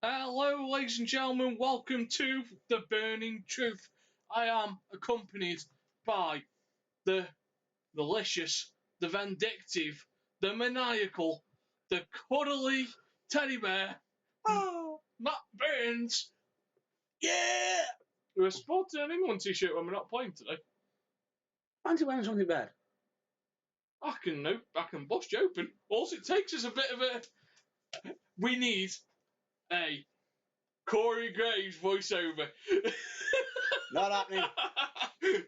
Hello, ladies and gentlemen, welcome to The Burning Truth. I am accompanied by the malicious, the vindictive, the maniacal, the cuddly teddy bear, Matt Burns. Yeah! We're sporting an England t-shirt when we're not playing today. Aren't you wearing something bad? I can bust you open. All it takes is a bit of a... We need a Corey Graves voiceover. Not happening.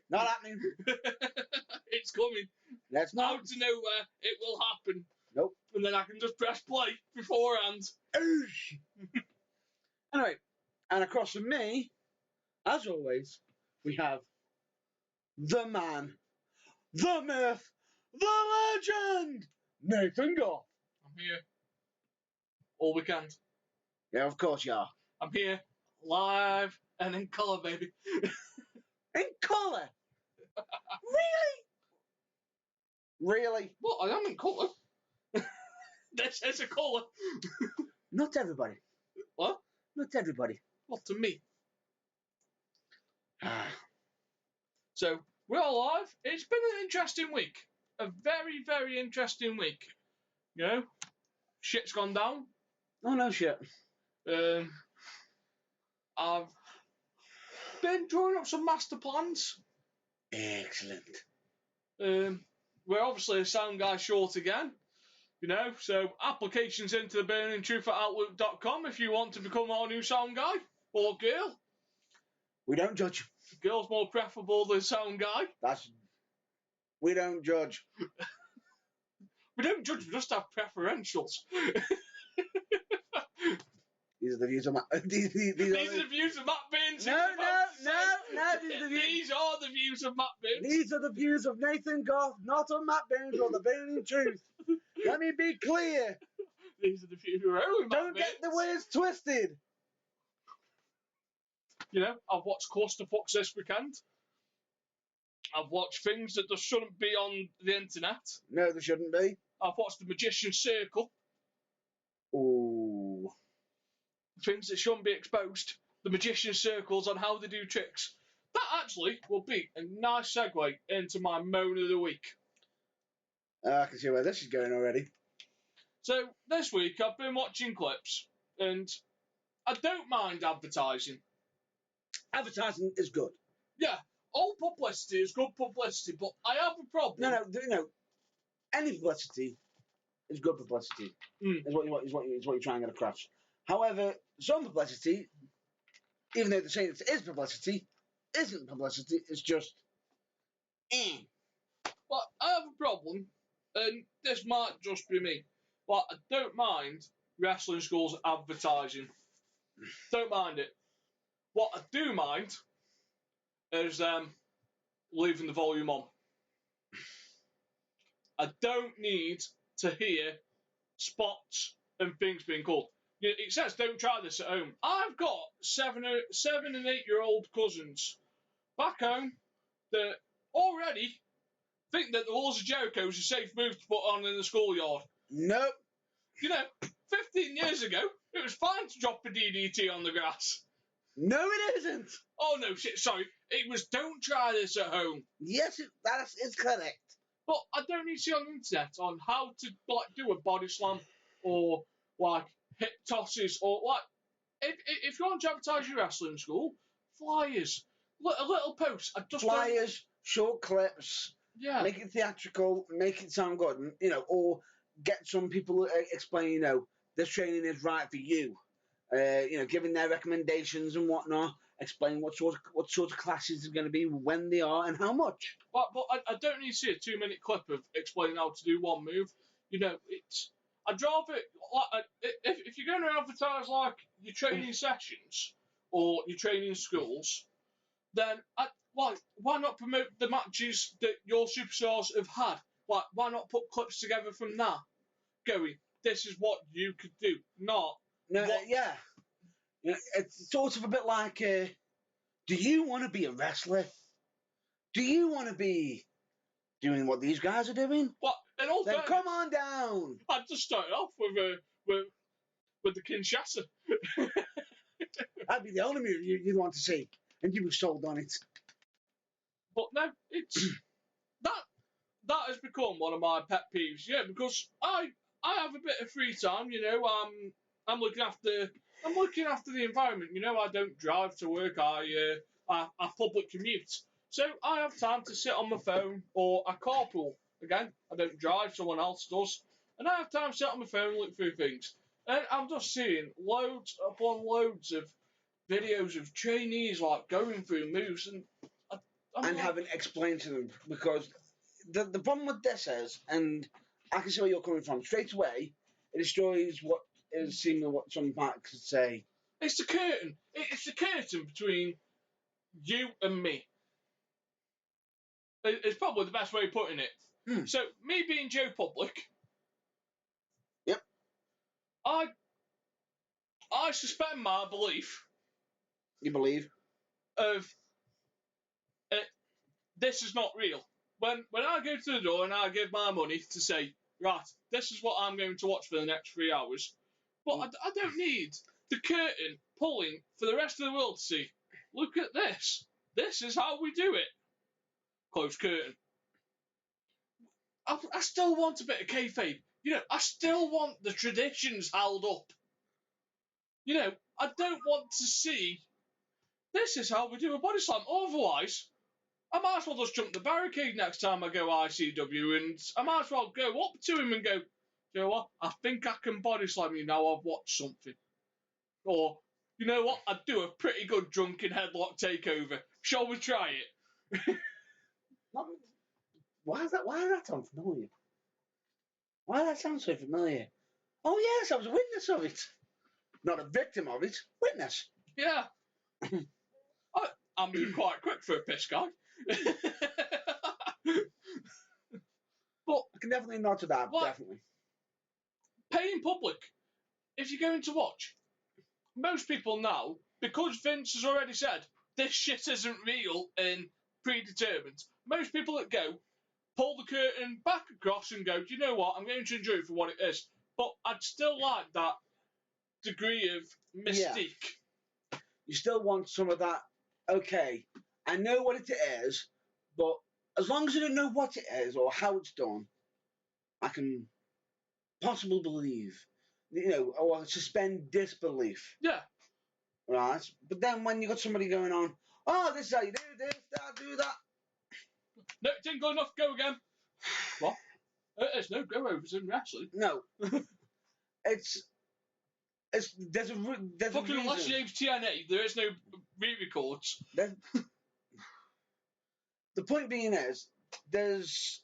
Not happening. It's coming. That's not. Out of nowhere, it will happen. Nope. And then I can just press play beforehand. Anyway, and across from me, as always, we have the man, the myth, the legend, Nathan Goff. I'm here all weekend. Yeah, of course you are. I'm here live and in colour, baby. In colour? Really? Really? Well, I am in colour. This is a colour. Not everybody. What? Not everybody. Well, to me. So, we're all live. It's been an interesting week. A very, very interesting week. You know, shit's gone down. Oh, no shit. I've been drawing up some master plans. Excellent. We're obviously a sound guy short again. You know, so applications into the Burning Truth at Outlook.com if you want to become our new sound guy or girl. We don't judge. Girl's more preferable than sound guy. We don't judge. We don't judge, we just have preferentials. These are the views of Matt. These are the views of Matt Burns. No. These are the views of Matt Burns. These are the views of Nathan Goff, not of Matt Burns or the Burning Truth. Let me be clear. These are the views of only Matt Don't Burns. get the words twisted. You know, I've watched Clusterfucks this weekend. I've watched things that just shouldn't be on the internet. No, they shouldn't be. I've watched The Magician's Circle. Ooh. Things that shouldn't be exposed. The Magician's Circles on how they do tricks. That actually will be a nice segue into my moan of the week. I can see where this is going already. So, this week I've been watching clips, and I don't mind advertising. Advertising is good. Yeah, all publicity is good publicity, but I have a problem. No. Any publicity is good publicity. Is what you're trying to get across. However, some publicity, even though they're saying it is publicity, isn't publicity. It's just. But I have a problem, and this might just be me. But I don't mind wrestling schools advertising. Don't mind it. What I do mind is leaving the volume on. I don't need to hear spots and things being called. It says don't try this at home. I've got 7 and 8 year old cousins back home that already think that the Walls of Jericho is a safe move to put on in the schoolyard. Nope. 15 years ago, it was fine to drop a DDT on the grass. No, it isn't. Oh, no, shit, sorry. It was don't try this at home. Yes, that is correct. But I don't need to see on the internet on how to, do a body slam or, hip tosses or, if you want to advertise your wrestling school, flyers, a little post. Flyers, short clips. Yeah. Make it theatrical, make it sound good, or get some people explain, this training is right for you. Giving their recommendations and whatnot, explain what sort of classes are going to be, when they are, and how much. But I don't need to see a 2-minute clip of explaining how to do one move. I'd rather if you're going to advertise your training sessions or your training schools, then why not promote the matches that your superstars have had? Why not put clips together from that? Going, this is what you could do, not. Yeah. It's sort of a bit like, do you want to be a wrestler? Do you want to be doing what these guys are doing? Then come on down. I'd just start off with with the Kinshasa. That'd be the only movie you'd want to see, and you were sold on it. But no, it's that has become one of my pet peeves. Yeah, because I have a bit of free time. I'm looking after the environment. I don't drive to work. I public commute, so I have time to sit on my phone or I carpool. Again, I don't drive. Someone else does, and I have time to sit on my phone and look through things. And I'm just seeing loads upon loads of videos of trainees like going through moves and having explained to them, because the problem with this is, and I can see where you're coming from straight away. It destroys what is similar what some might could say. It's the curtain. It's the curtain between you and me. It's probably the best way of putting it. So me being Joe Public, yep, I suspend my belief. You believe of this is not real. When I go to the door and I give my money to say, right, this is what I'm going to watch for the next 3 hours, but I don't need the curtain pulling for the rest of the world to see. Look at this. This is how we do it. Close curtain. I still want a bit of kayfabe. I still want the traditions held up. I don't want to see this is how we do a body slam. Otherwise, I might as well just jump the barricade next time I go ICW, and I might as well go up to him and go, you know what, I think I can body slam you now I've watched something. Or, you know what, I'd do a pretty good drunken headlock takeover. Shall we try it? Why does that sound familiar? Why does that sound so familiar? Oh yes, I was a witness of it. Not a victim of it, witness. Yeah. I'm quite quick for a piss guy. But I can definitely nod to that, definitely. Paying public, if you're going to watch, most people now, because Vince has already said this shit isn't real and predetermined, most people that go pull the curtain back across and go, do you know what, I'm going to enjoy it for what it is. But I'd still like that degree of mystique. Yeah. You still want some of that, okay, I know what it is, but as long as I don't know what it is or how it's done, I can possibly believe, or suspend disbelief. Yeah. Right? But then when you got somebody going on, oh, this is how you do this, that, do that. No, it didn't go enough, go again. What? There's no go-overs in wrestling. No. There's a fucking unless you use TNA, there is no re-records. The point being is, it's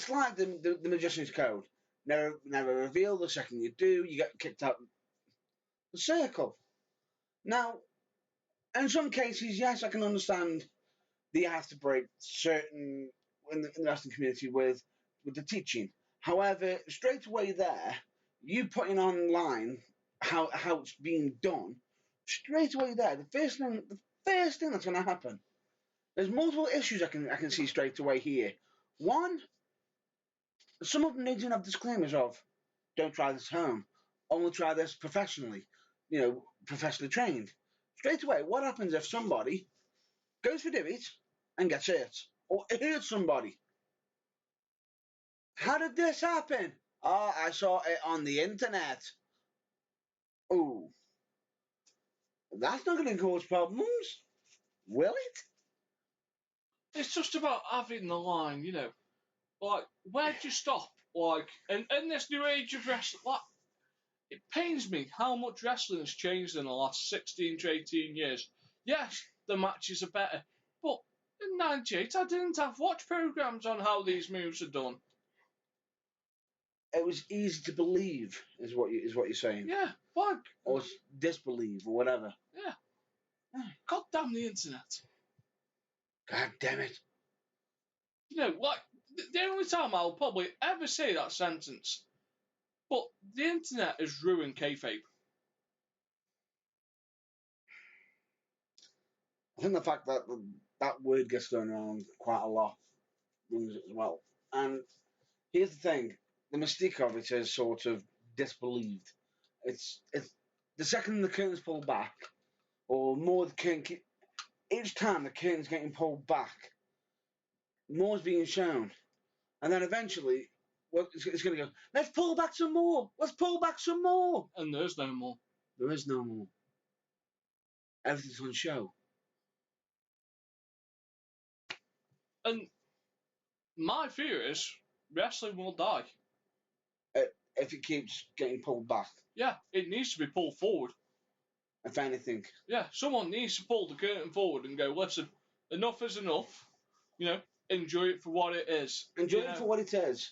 like the Magician's Code. Never reveal. The second you do, you get kicked out the circle. Now, in some cases, yes, I can understand that you have to break certain in the wrestling community with the teaching. However, straight away there, you putting online how it's being done, straight away there, the first thing that's going to happen. There's multiple issues I can see straight away here. One, some of them need to have disclaimers of, don't try this at home, only try this professionally, professionally trained. Straight away, what happens if somebody goes to do it and gets hurt, or hurts somebody? How did this happen? Oh, I saw it on the internet. Oh, that's not going to cause problems, will it? It's just about having the line, like, where'd you stop? Like, in this new age of wrestling, like, it pains me how much wrestling has changed in the last 16 to 18 years. Yes, the matches are better, but in '98 I didn't have watch programs on how these moves are done. It was easy to believe, is what you're saying. Yeah, like, or disbelieve, or whatever. Yeah. God damn the internet. God damn it. Like, the only time I'll probably ever say that sentence, but the internet has ruined kayfabe. I think the fact that that word gets thrown around quite a lot ruins it as well. And here's the thing, the mystique of it is sort of disbelieved. It's the second the curtain's pulled back, or more the curtain. Each time the curtain's getting pulled back, more's being shown, and then eventually, it's going to go. Let's pull back some more. Let's pull back some more. And there's no more. There is no more. Everything's on show. And my fear is wrestling will die. If it keeps getting pulled back. Yeah, it needs to be pulled forward. If anything. Yeah, someone needs to pull the curtain forward and go, listen, enough is enough. Enjoy it for what it is. Enjoy it for what it is.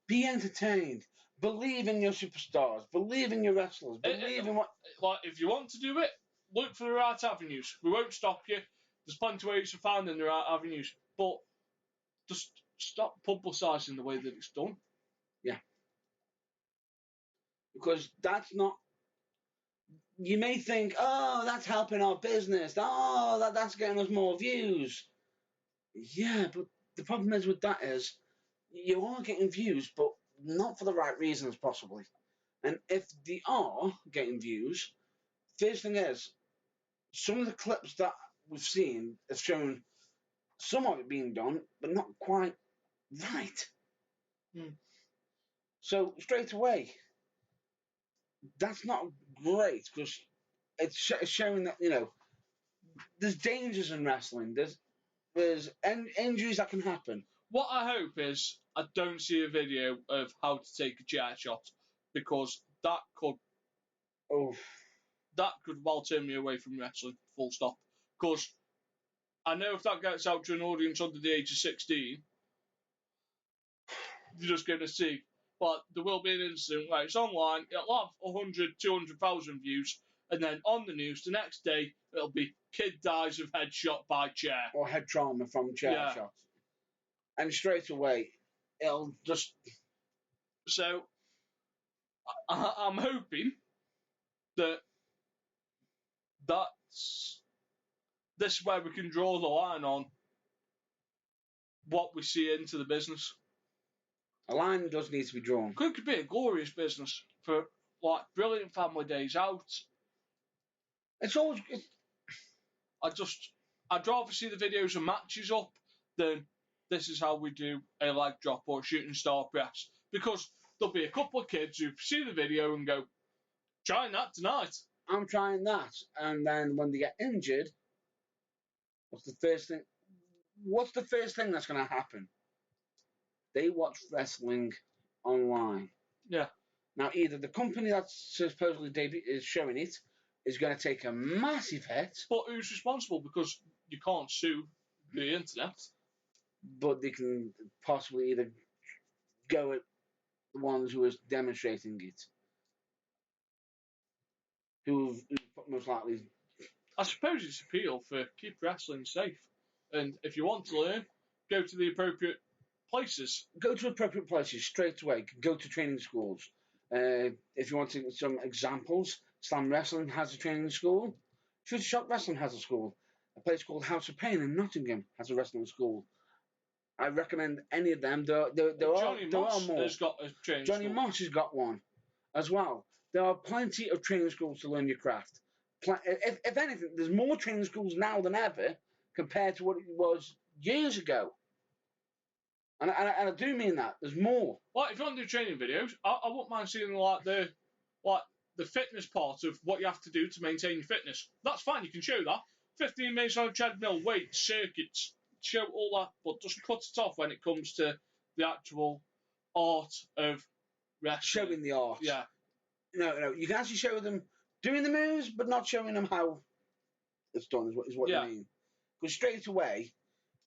Be entertained. Believe in your superstars. Believe in your wrestlers. Believe in what. Like, if you want to do it, look for the right avenues. We won't stop you. There's plenty of ways to find the right avenues. But just stop publicising the way that it's done. Yeah. Because that's not. You may think, oh, that's helping our business. Oh, that's getting us more views. Yeah, but the problem is with that is you are getting views, but not for the right reasons, possibly. And if they are getting views, first thing is, some of the clips that we've seen have shown some of it being done, but not quite right. So straight away, that's not great because it's showing that there's dangers in wrestling. There's injuries that can happen. What I hope is I don't see a video of how to take a chair shot, because that could well turn me away from wrestling. Full stop. Because I know if that gets out to an audience under the age of 16, you're just going to see. But there will be an incident where it's online, it'll have 100, 200,000 views, and then on the news the next day, it'll be kid dies of head shot by chair. Or head trauma from chair shots. And straight away, it'll just... So, I'm hoping that this is where we can draw the line on what we see into the business. A line does need to be drawn. Could be a glorious business for brilliant family days out. It's always. I'd rather see the videos of matches up than this is how we do a leg drop or a shooting star press, because there'll be a couple of kids who see the video and go, "Trying that tonight." I'm trying that, and then when they get injured, what's the first thing? What's the first thing that's going to happen? They watch wrestling online. Yeah. Now, either the company that's supposedly is showing it is going to take a massive hit. But who's responsible? Because you can't sue the internet. But they can possibly either go at the ones who are demonstrating it. Who've most likely... I suppose it's appeal for keep wrestling safe. And if you want to learn, go to the appropriate places. Go to appropriate places straight away. Go to training schools. If you want to, some examples, Slam Wrestling has a training school. Future Shock Wrestling has a school. A place called House of Pain in Nottingham has a wrestling school. I recommend any of them. There are more. Has got a training Johnny school. Moss has got one as well. There are plenty of training schools to learn your craft. If anything, there's more training schools now than ever compared to what it was years ago. And I do mean that. There's more. Well, if you want to do training videos, I wouldn't mind seeing the fitness part of what you have to do to maintain your fitness. That's fine, you can show that. 15 minutes on a treadmill, weights, circuits, show all that, but just cut it off when it comes to the actual art of wrestling. Showing the art. Yeah. No, you can actually show them doing the moves, but not showing them how it's done, is what you mean. Because straight away,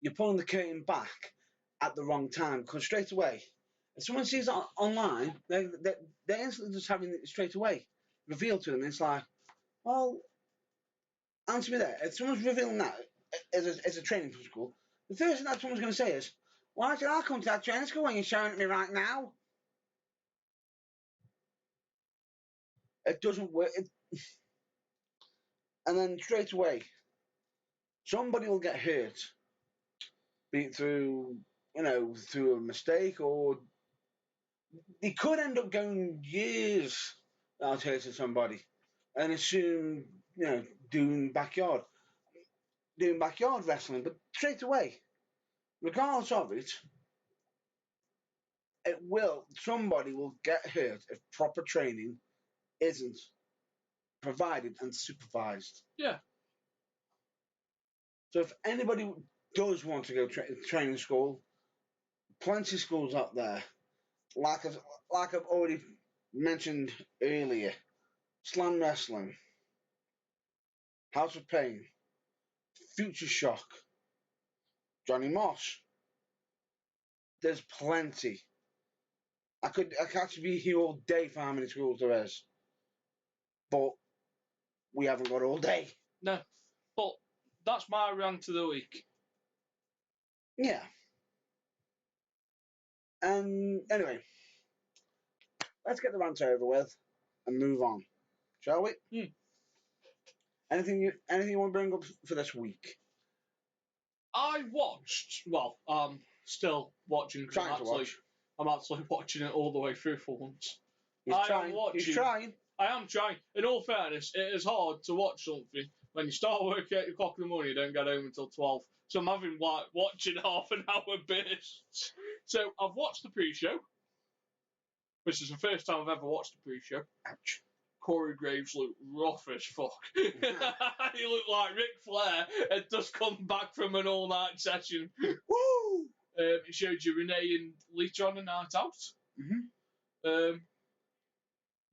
you're pulling the curtain back at the wrong time. Because straight away, if someone sees it online, they're instantly just having it straight away revealed to them. It's like, well, answer me there. If someone's revealing that as a training school, the first thing that someone's going to say is, why did I come to that training school when you're showing it me right now? It doesn't work. And then straight away, somebody will get hurt, be it through a mistake, or they could end up going years are chasing somebody, and assume doing backyard wrestling, but straight away, regardless of it, somebody will get hurt if proper training isn't provided and supervised. Yeah. So if anybody does want to go training school, plenty of schools out there. Like I've already mentioned earlier, Slam Wrestling, House of Pain, Future Shock, Johnny Moss. There's plenty. I could actually be here all day for how many schools there is, but we haven't got all day. No, but that's my rant of the week. Yeah. And anyway, let's get the rant over with and move on, shall we? Anything you want to bring up for this week? I watched. Well, still watching. I'm actually watching it all the way through for once. He's trying. I am trying. In all fairness, it is hard to watch something when you start work at 8 o'clock in the morning. You don't get home until 12. So I'm having watching half an hour bursts. So I've watched the pre-show, which is the first time I've ever watched the pre-show. Ouch. Corey Graves looked rough as fuck. He looked like Ric Flair had just come back from an all-night session. Woo! It showed you Renee and Lita on a night out. Mm-hmm.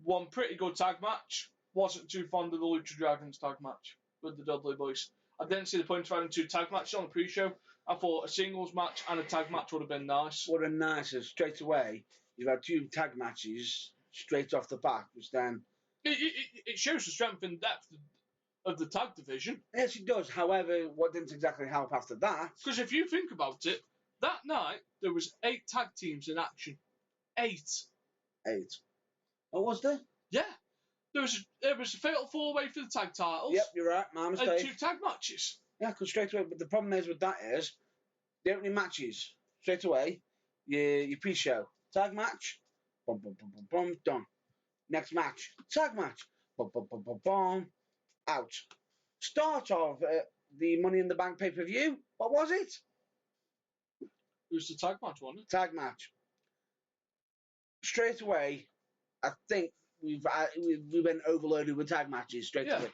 One pretty good tag match. Wasn't too fond of the Lucha Dragons tag match with the Dudley Boys. I didn't see the point of having 2 tag matches on the pre-show. I thought a singles match and a tag match would have been nice. What a nice is straight away. You've had 2 tag matches straight off the bat, which then it shows the strength and depth of the tag division. Yes, it does. However, what didn't exactly help after that? Because if you think about it, that night there was 8 tag teams in action. 8. Oh, was there? Yeah. There was a fatal 4-way for the tag titles. Yep, you're right. My mistake. And 2 tag matches. Yeah, because straight away. But the problem is with that is the opening matches straight away. Your pre-show tag match, boom, boom, boom, boom, boom, done. Next match, tag match, boom, boom, boom, boom, boom, out. Start of the Money in the Bank pay-per-view. What was it? It was the tag match, wasn't it? Tag match. Straight away, I think we've been overloaded with tag matches straight away,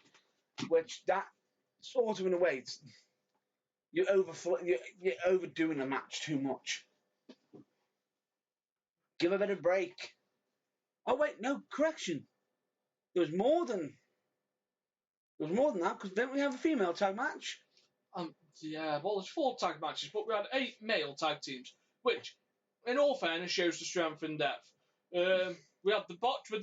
which that sort of in a way you're overdoing a match too much. Give a bit of break. Oh wait, no, correction. There was more than that because didn't we have a female tag match? Yeah, well, there's 4 tag matches, but we had 8 male tag teams, which, in all fairness, shows the strength and depth. We had the botch with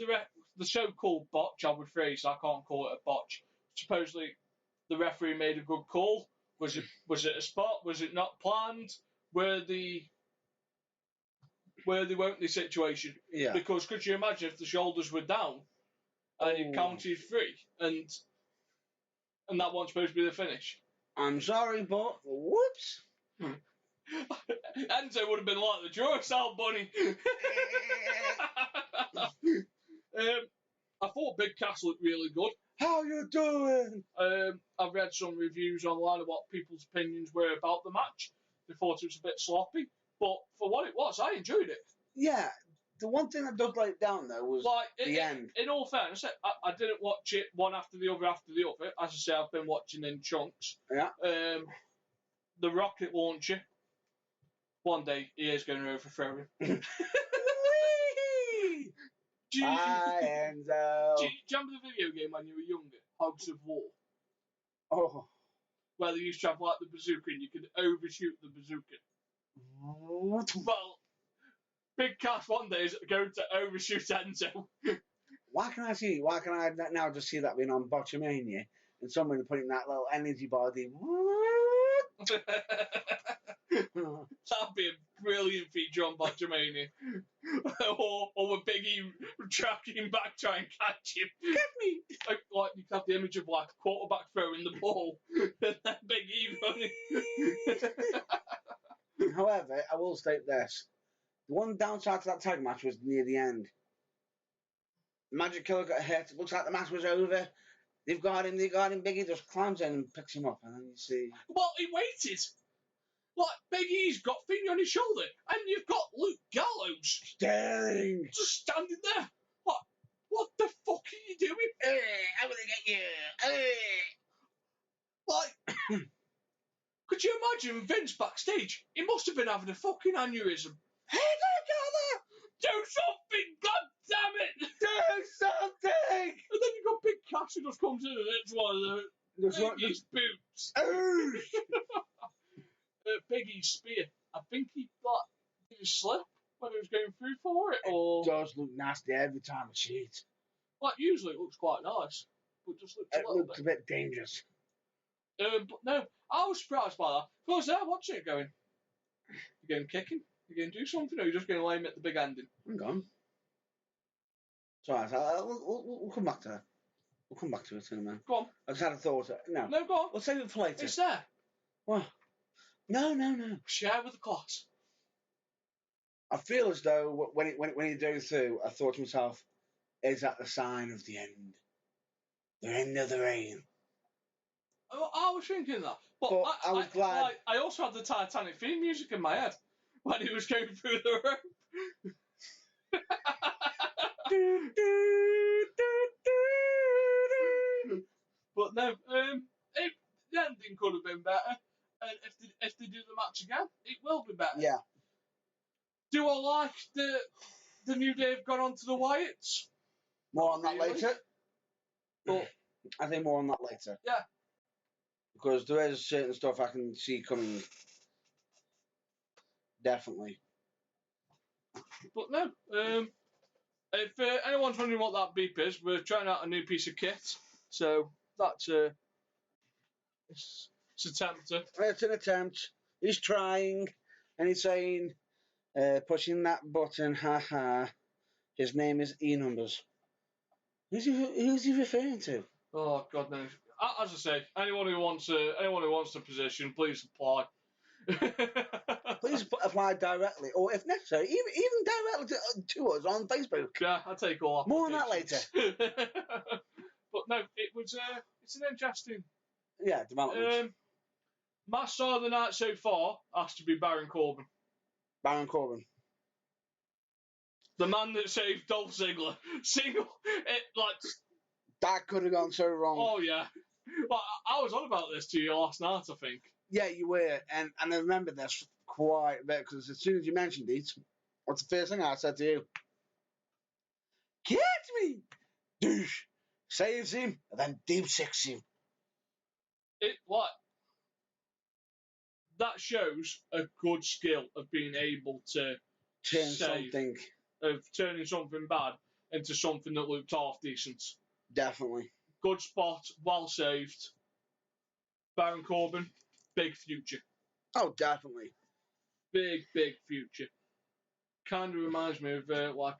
the so-called botch, I would phrase. I can't call it a botch. Supposedly, the referee made a good call. Was it a spot? Was it not planned? Were they won't they situation? Yeah. Because could you imagine if the shoulders were down and you counted 3 and that wasn't supposed to be the finish? I'm sorry, but whoops. Enzo would have been like the Duracell bunny. I thought Big Cass looked really good. How you doing? I've read some reviews online of what people's opinions were about the match. They thought it was a bit sloppy, but for what it was, I enjoyed it. Yeah, the one thing that does let it down though was the end. In all fairness, I didn't watch it one after the other. As I say, I've been watching in chunks. Yeah. The rocket launcher. One day he is going to overthrow him. Bye, Enzo. Do you remember the video game when you were younger? Hogs of War. Oh. Where they used to have like the bazooka and you could overshoot the bazooka. What? Well, Big Cass one day is going to overshoot Enzo. Why can I now just see that being on Botchamania and someone putting that little energy body? That'd be a brilliant feature on Botchamania. or with Big E tracking back trying to catch him. Get me! Like you could have the image of like a quarterback throwing the ball and then Big E running. However, I will state this. The one downside to that tag match was near the end. Magic Killer got hit. Looks like the match was over. They've got him. Biggie just climbs in and picks him up, and then you see. Well, he waited. Like, Big E's got finger on his shoulder, and you've got Luke Gallows Sterling! just standing there. What the fuck are you doing? I'm gonna get you! Hey. Like, could you imagine Vince backstage? He must have been having a fucking aneurysm. Hey, Gather! Do something, goddammit! Do something! And then you got Big Cass who just comes in and hits one of Biggie's boots. Biggie's spear. I think he did he slip when he was going through for it, or It does look nasty every time it cheats. like usually it looks quite nice, but it just looks It looks a bit dangerous. But no, I was surprised by that. Because I was there watching it going, you're going kicking? You're going to do something, or you're just going to lay him at the big ending? Hang on. Sorry, we'll come back to that. We'll come back to it in a minute. Go on. I just had a thought. No, No, go on. we'll save it for later. It's there. What? No. Share with the class. I feel as though when it goes through, I thought to myself, is that the sign of the end? The end of the reign. I was thinking that. But I was glad. I also had the Titanic theme music in my head when he was going through the rope. But no, the ending could have been better. And if they do the match again, it will be better. Yeah. Do I like the New Day have gone on to the Wyatts? More on that later. But I think more on that later. Yeah. Because there is certain stuff I can see coming. Definitely. But no, if anyone's wondering what that beep is, we're trying out a new piece of kit. So that's it's attempted. It's an attempt. He's trying, and he's saying, pushing that button, haha. His name is E-Numbers. Who's he referring to? Oh God knows. As I say, anyone who wants the position, please apply. Please apply directly, or if necessary, even directly to us on Facebook. Yeah, I'll take all. More on that later. But no, it's an interesting development. My star of the night so far has to be Baron Corbin. Baron Corbin. The man that saved Dolph Ziggler. That could have gone so wrong. Oh yeah. Well, I was on about this to you last night, I think. Yeah, you were, and I remember this quite a bit because as soon as you mentioned it, what's the first thing I said to you? Catch me! Douche! Saves him, and then deep six him. That shows a good skill of being able to turning something bad into something that looked half decent. Definitely. Good spot, well saved. Baron Corbin, big future. Oh, definitely. Big future. Kind of reminds me of I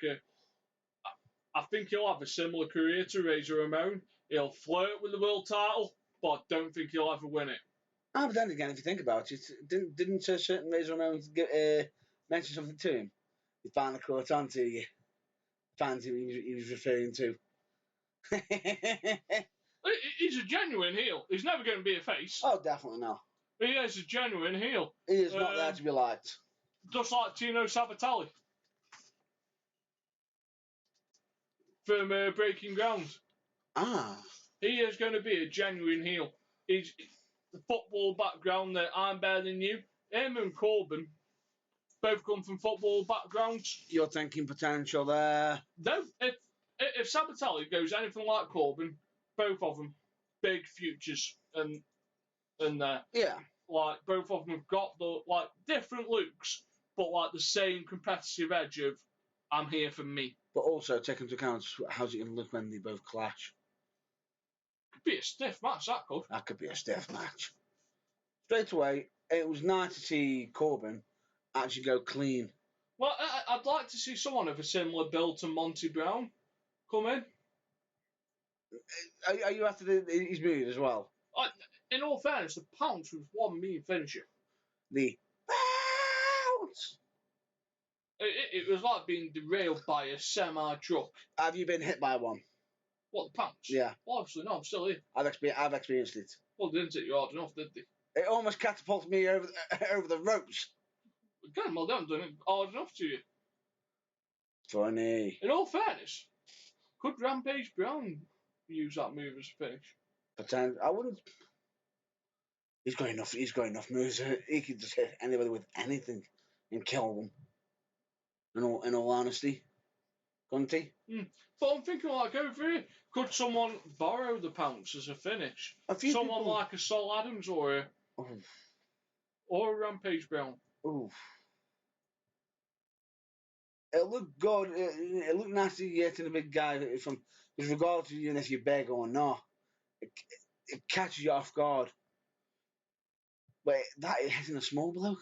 think he'll have a similar career to Razor Ramon. He'll flirt with the world title, but I don't think he'll ever win it. But then again, if you think about it, didn't a certain Razor Ramon mention something to him? He finally caught on to you. Fans he was referring to. He's a genuine heel. He's never going to be a face. Oh, definitely not. He is a genuine heel. He is not there to be liked. Just like Tino Sabatali from Breaking Ground. He is going to be a genuine heel. He's the football background that I'm better than you. Him and Corbin both come from football backgrounds. You're thinking potential there. No, if Sabatali goes anything like Corbin, both of them big futures and yeah, like both of them have got the different looks, but like the same competitive edge of I'm here for me. But also take into account how's it going to look when they both clash. Could be a stiff match. That could be a stiff match. Straight away, it was nice to see Corbin actually go clean. Well, I'd like to see someone of a similar build to Monty Brown come in. Are you after his move as well? In all fairness, the Pounce was one mean finisher. The Pounce! It was like being derailed by a semi-truck. Have you been hit by one? What, the pants? Yeah. Well, obviously, no, I'm still here. I've experienced it. Well, they didn't hit you hard enough, did they? It almost catapulted me over over the ropes. Again, well, they haven't done it hard enough to you. Funny. In all fairness, could Rampage Brown use that move as a finish? Pretend I wouldn't. He's got enough. He's got enough moves. He could just hit anybody with anything and kill them. In all honesty, couldn't he? But I'm thinking, like, over here, could someone borrow the pounce as a finish? A few Someone people. like a Sol Adams or a Rampage Brown. Oof. It looked good. It looked nasty getting a big guy from, with regard to even if you're big or not. It catches you off guard. But that hitting a small bloke.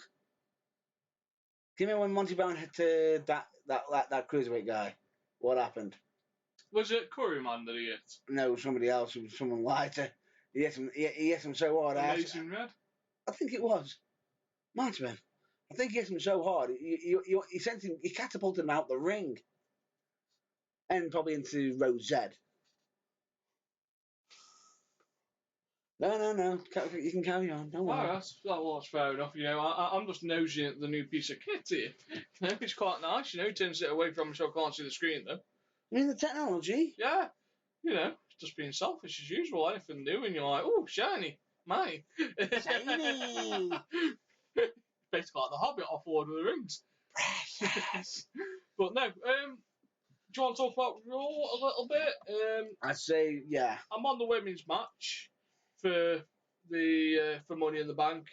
Do you remember when Monty Brown hit that cruiserweight guy? What happened? Was it Curry Man that he hit? No, somebody else. Someone lighter. He hit him. He hit him so hard. Amazing Red? I think it was. Might have been. I think he hit him so hard. He sent him. He catapulted him out the ring, and probably into row Z. No. You can carry on. Don't worry. That's fair enough. You know, I'm just nosing at the new piece of kit here. You know, it's quite nice. You know, he turns it away from me so I can't see the screen though. I mean, the technology. Yeah, you know, just being selfish as usual. Anything new, and you're like, oh, shiny, mine. Shiny. Basically like the Hobbit off Lord of the Rings. Precious. But no, do you want to talk about Raw a little bit? I'd say, yeah. I'm on the women's match for the for Money in the Bank.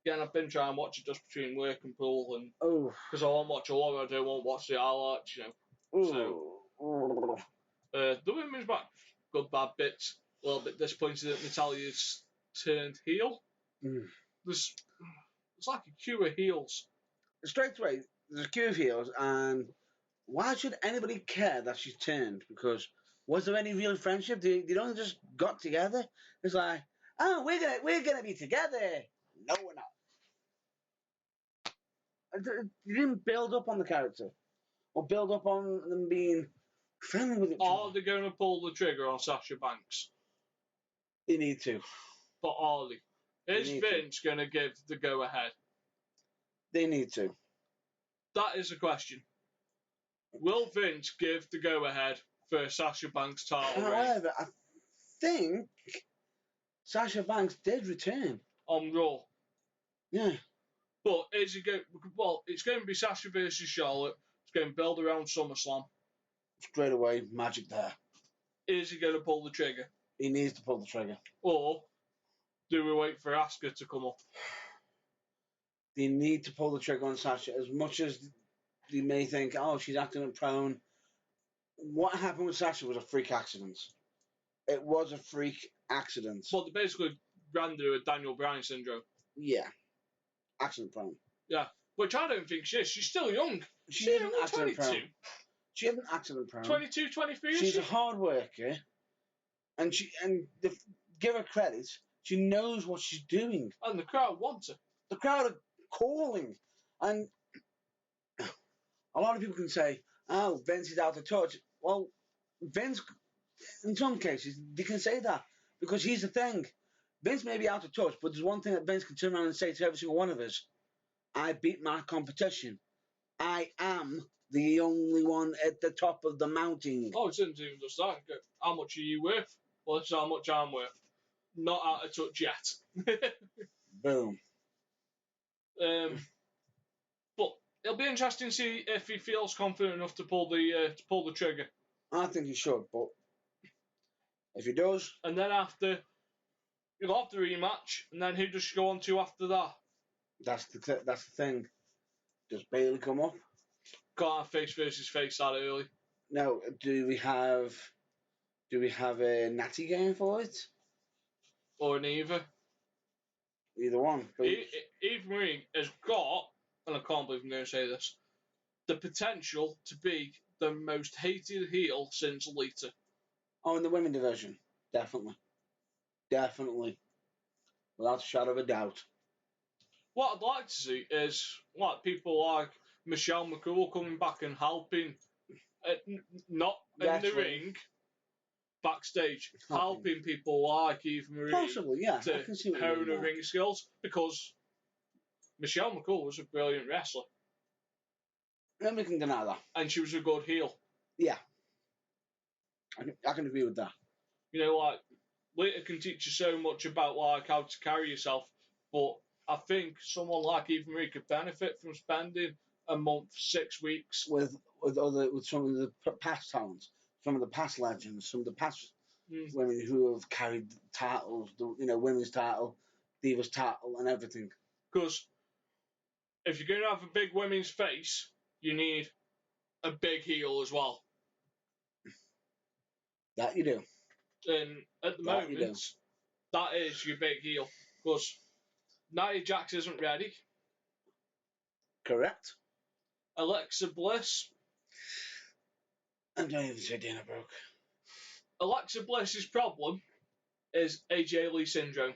Again, I've been trying to watch it just between work and pool, and because I want to watch a lot, I don't want to watch the highlights, you know. So, the women's match, good bad bits. A little bit disappointed that Natalia's turned heel. There's like a queue of heels. Straight away, there's a queue of heels, and why should anybody care that she's turned? Because was there any real friendship? They only just got together. It's like, oh, we're gonna be together. No, we're not. You didn't build up on the character, or build up on them being friendly with each other. Are they going to pull the trigger on Sasha Banks? They need to. But are they? Is Vince going to give the go-ahead? They need to. That is the question. Will Vince give the go-ahead for Sasha Banks' title reign? However, I think Sasha Banks did return on Raw. Yeah. But is he going? Well, it's going to be Sasha versus Charlotte. It's going to build around SummerSlam. Straight away, magic there. Is he going to pull the trigger? He needs to pull the trigger. Or do we wait for Asuka to come up? They need to pull the trigger on Sasha. As much as they may think, oh, she's acting prone. What happened with Sasha was a freak accident. It was a freak accident. Well, they basically ran through a Daniel Bryan syndrome. Yeah. Accident prone. Yeah. Which I don't think she is. She's still young. She isn't accident prone. She isn't accident prone. 22, 23. She's a hard worker. And give her credit. She knows what she's doing. And the crowd wants her. The crowd are calling. And a lot of people can say, oh, Vince is out of touch. Well, Vince, in some cases, they can say that. Because here's the thing. Vince may be out of touch, but there's one thing that Vince can turn around and say to every single one of us. I beat my competition. I am the only one at the top of the mountain. Oh, it's not even just that. How much are you worth? Well, this is how much I'm worth. Not out of touch yet. Boom. But it'll be interesting to see if he feels confident enough to pull the trigger. I think he should, but if he does, and then after you'll have the rematch, and then who does she go on to after that? That's the thing. Does Bayley come up? Can't have face versus face that early. No. Do we have a Natty game for it? Or an Eva? Either one. Eva Marie has got, and I can't believe I'm going to say this, the potential to be the most hated heel since Lita. Oh, in the women division. Definitely. Without a shadow of a doubt. What I'd like to see is like people like Michelle McCool coming back and helping, not in the Wrestling. ring, backstage, helping people like Eva Marie Possibly, yeah. I to can see what you hone mean her there. ring skills, because Michelle McCool was a brilliant wrestler Nobody can deny that. and she was a good heel. Yeah. I can agree with that. You know, like, Lita can teach you so much about like how to carry yourself, but I think someone like Eva Marie could benefit from spending a month, 6 weeks. With some of the past talents, some of the past legends, some of the past women who have carried titles, women's title, divas title, and everything. Because if you're going to have a big women's face, you need a big heel as well. That you do. And at the moment, that is your big heel. Because Nia Jax isn't ready. Correct. Alexa Bliss. And don't even say Dana Brooke. Alexa Bliss's problem is AJ Lee syndrome.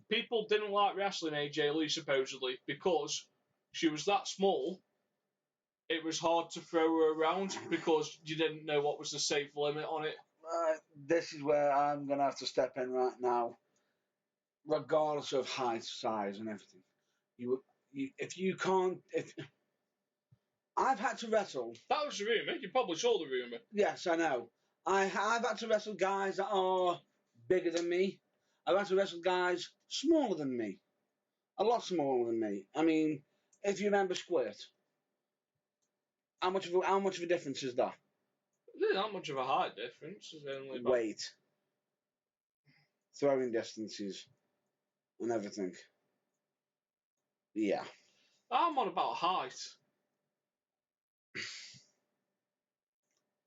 People didn't like wrestling AJ Lee supposedly because she was that small. It was hard to throw her around because you didn't know what was the safe limit on it. This is where I'm going to have to step in right now. Regardless of height, size, and everything, I've had to wrestle. That was the rumour. You probably saw the rumour. Yes, I know. I've had to wrestle guys that are bigger than me. I've had to wrestle guys smaller than me. A lot smaller than me. I mean, if you remember Squirt, how much of a difference is that? There's not much of a height difference. There's only about... Weight. Throwing distances. And everything. Yeah. I'm on about height.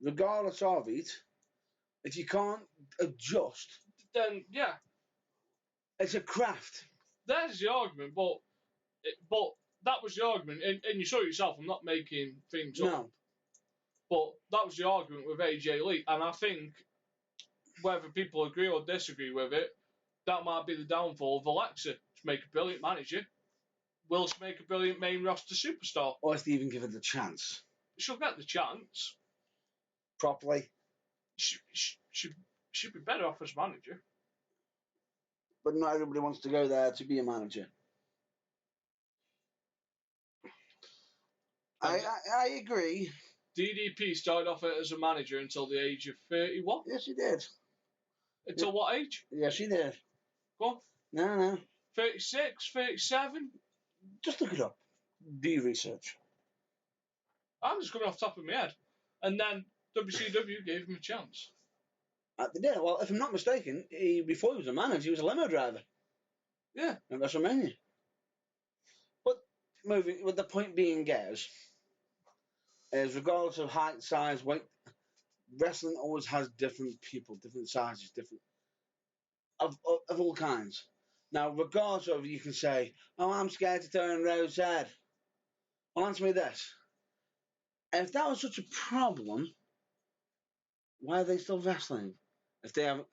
Regardless of it, if you can't adjust, then yeah, it's a craft. There's the argument, but that was the argument, and you saw it yourself. I'm not making things up, but that was the argument with AJ Lee, and I think whether people agree or disagree with it, that might be the downfall of Alexa. To make a brilliant manager, will she make a brilliant main roster superstar? Or if they even give her the chance. She'll get the chance. Properly. She'd be better off as manager. But not everybody wants to go there to be a manager. I agree. DDP started off as a manager until the age of 31. Yes, he did. Until what age? Yes, he did. Go on. No. 36, 37? Just look it up. Do your research. I'm just coming off the top of my head. And then WCW gave him a chance. They did. Well, if I'm not mistaken, before he was a manager, he was a limo driver. Yeah. At WrestleMania. But moving, with the point being, guys, is regardless of height, size, weight, wrestling always has different people, different sizes, different of all kinds. Now, regardless of, you can say, "Oh, I'm scared to turn Rose head." Well, answer me this: if that was such a problem, why are they still wrestling? If they have,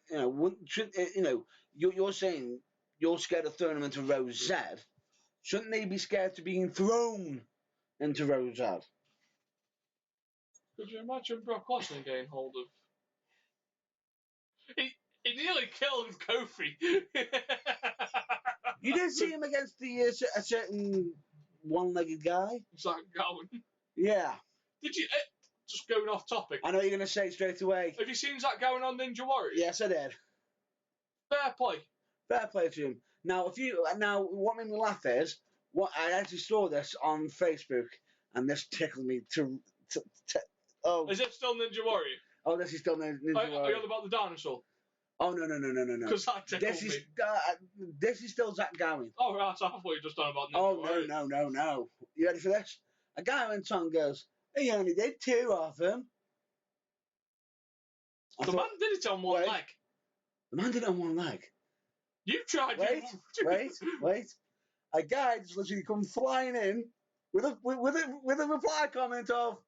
you're saying you're scared of throwing them into Rose head. Shouldn't they be scared to being thrown into Rose head? Could you imagine Brock Lesnar getting hold of? He nearly killed Kofi. You did see him against a certain one-legged guy. Zach Gowen. Yeah. Did you? Just going off topic. I know you're going to say it straight away. Have you seen Zach Gowen on Ninja Warrior? Yes, I did. Fair play. Fair play to him. Now, what made me laugh is I actually saw this on Facebook, and this tickled me to. Oh. Is it still Ninja Warrior? Oh, this is still Ninja Warrior. Are you on about the dinosaur? Oh, no. Because that tickled me. This is still Zach Gowen. Oh, right, I thought you were just on about Ninja Warrior. No. You ready for this? A guy went on and goes, he only did 2 of them. Man did it on one leg. The man did it on one leg. You tried. Wait. A guy just literally come flying in with a reply comment of,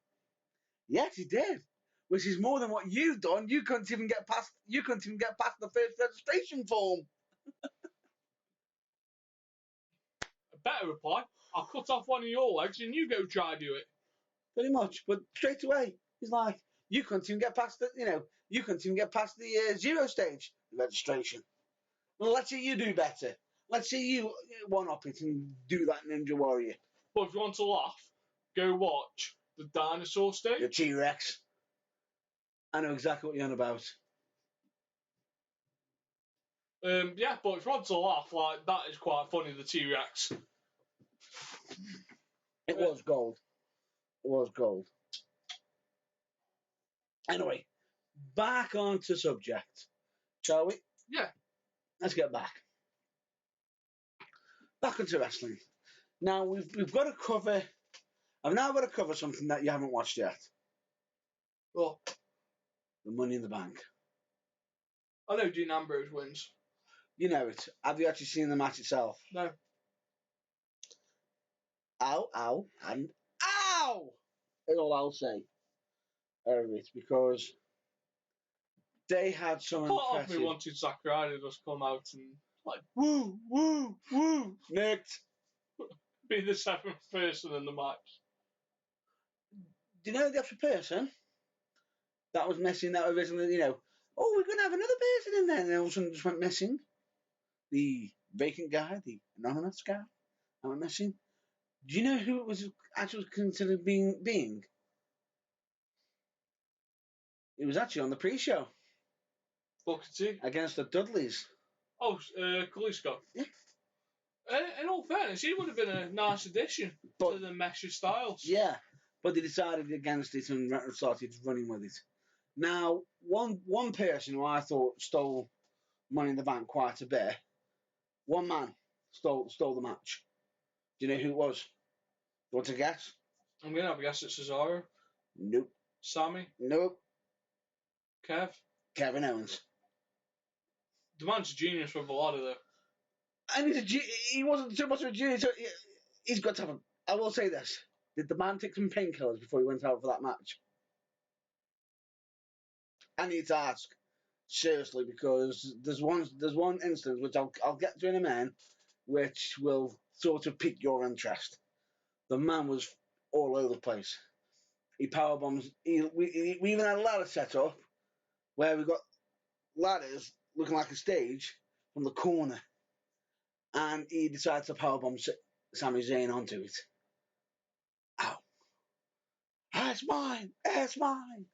"Yes, he did," which is more than what you've done. You couldn't even get past the first registration form. A better reply. I'll cut off one of your legs and you go try do it. Pretty much. But straight away, he's like, you couldn't even get past the, you couldn't even get past the 0 stage registration. Well, let's see you do better. Let's see you one-up it and do that Ninja Warrior. But if you want to laugh, go watch the dinosaur stage. The T-Rex. I know exactly what you're on about. Yeah, but if you want to laugh, like, that is quite funny, the T-Rex. It was gold. It was gold. Anyway, back onto subject, shall we? Yeah. Let's get back. Back onto wrestling. Now we've got to cover. I've now got to cover something that you haven't watched yet. Well, the Money in the Bank. I know Dean Ambrose wins. You know it. Have you actually seen the match itself? No. Ow, ow, and ow! Is all I'll say. It because they had some Part impressive. of me wanted Sakurai to just come out and like woo, woo, woo, nicked. Be the 7th person in the match. Do you know the actual person that was missing that originally, oh, we're going to have another person in there, and then all of a sudden just went missing? The vacant guy, the anonymous guy that went missing. Do you know who it was actually considered being? It was actually on the pre-show. Booker T. Against the Dudleys. Oh, Kalisto. Yeah. In all fairness, he would have been a nice addition to the Mesha Styles. Yeah, but they decided against it and started running with it. Now, one person who I thought stole Money in the Bank quite a bit, one man stole the match. Do you know who it was? You want to guess? I'm going to have a guess it's Cesaro. Nope. Sammy? Nope. Kev? Kevin Owens. The man's a genius with a lot of the... And he wasn't too much of a genius. So he's got to have I will say this. Did the man take some painkillers before he went out for that match? I need to ask. Seriously, because there's one instance which I'll get to in a minute, which will sort of pique your interest. The man was all over the place. He powerbombs. We even had a ladder set up where we got ladders looking like a stage from the corner, and he decided to powerbomb Sami Zayn onto it. Ow! That's mine. That's mine.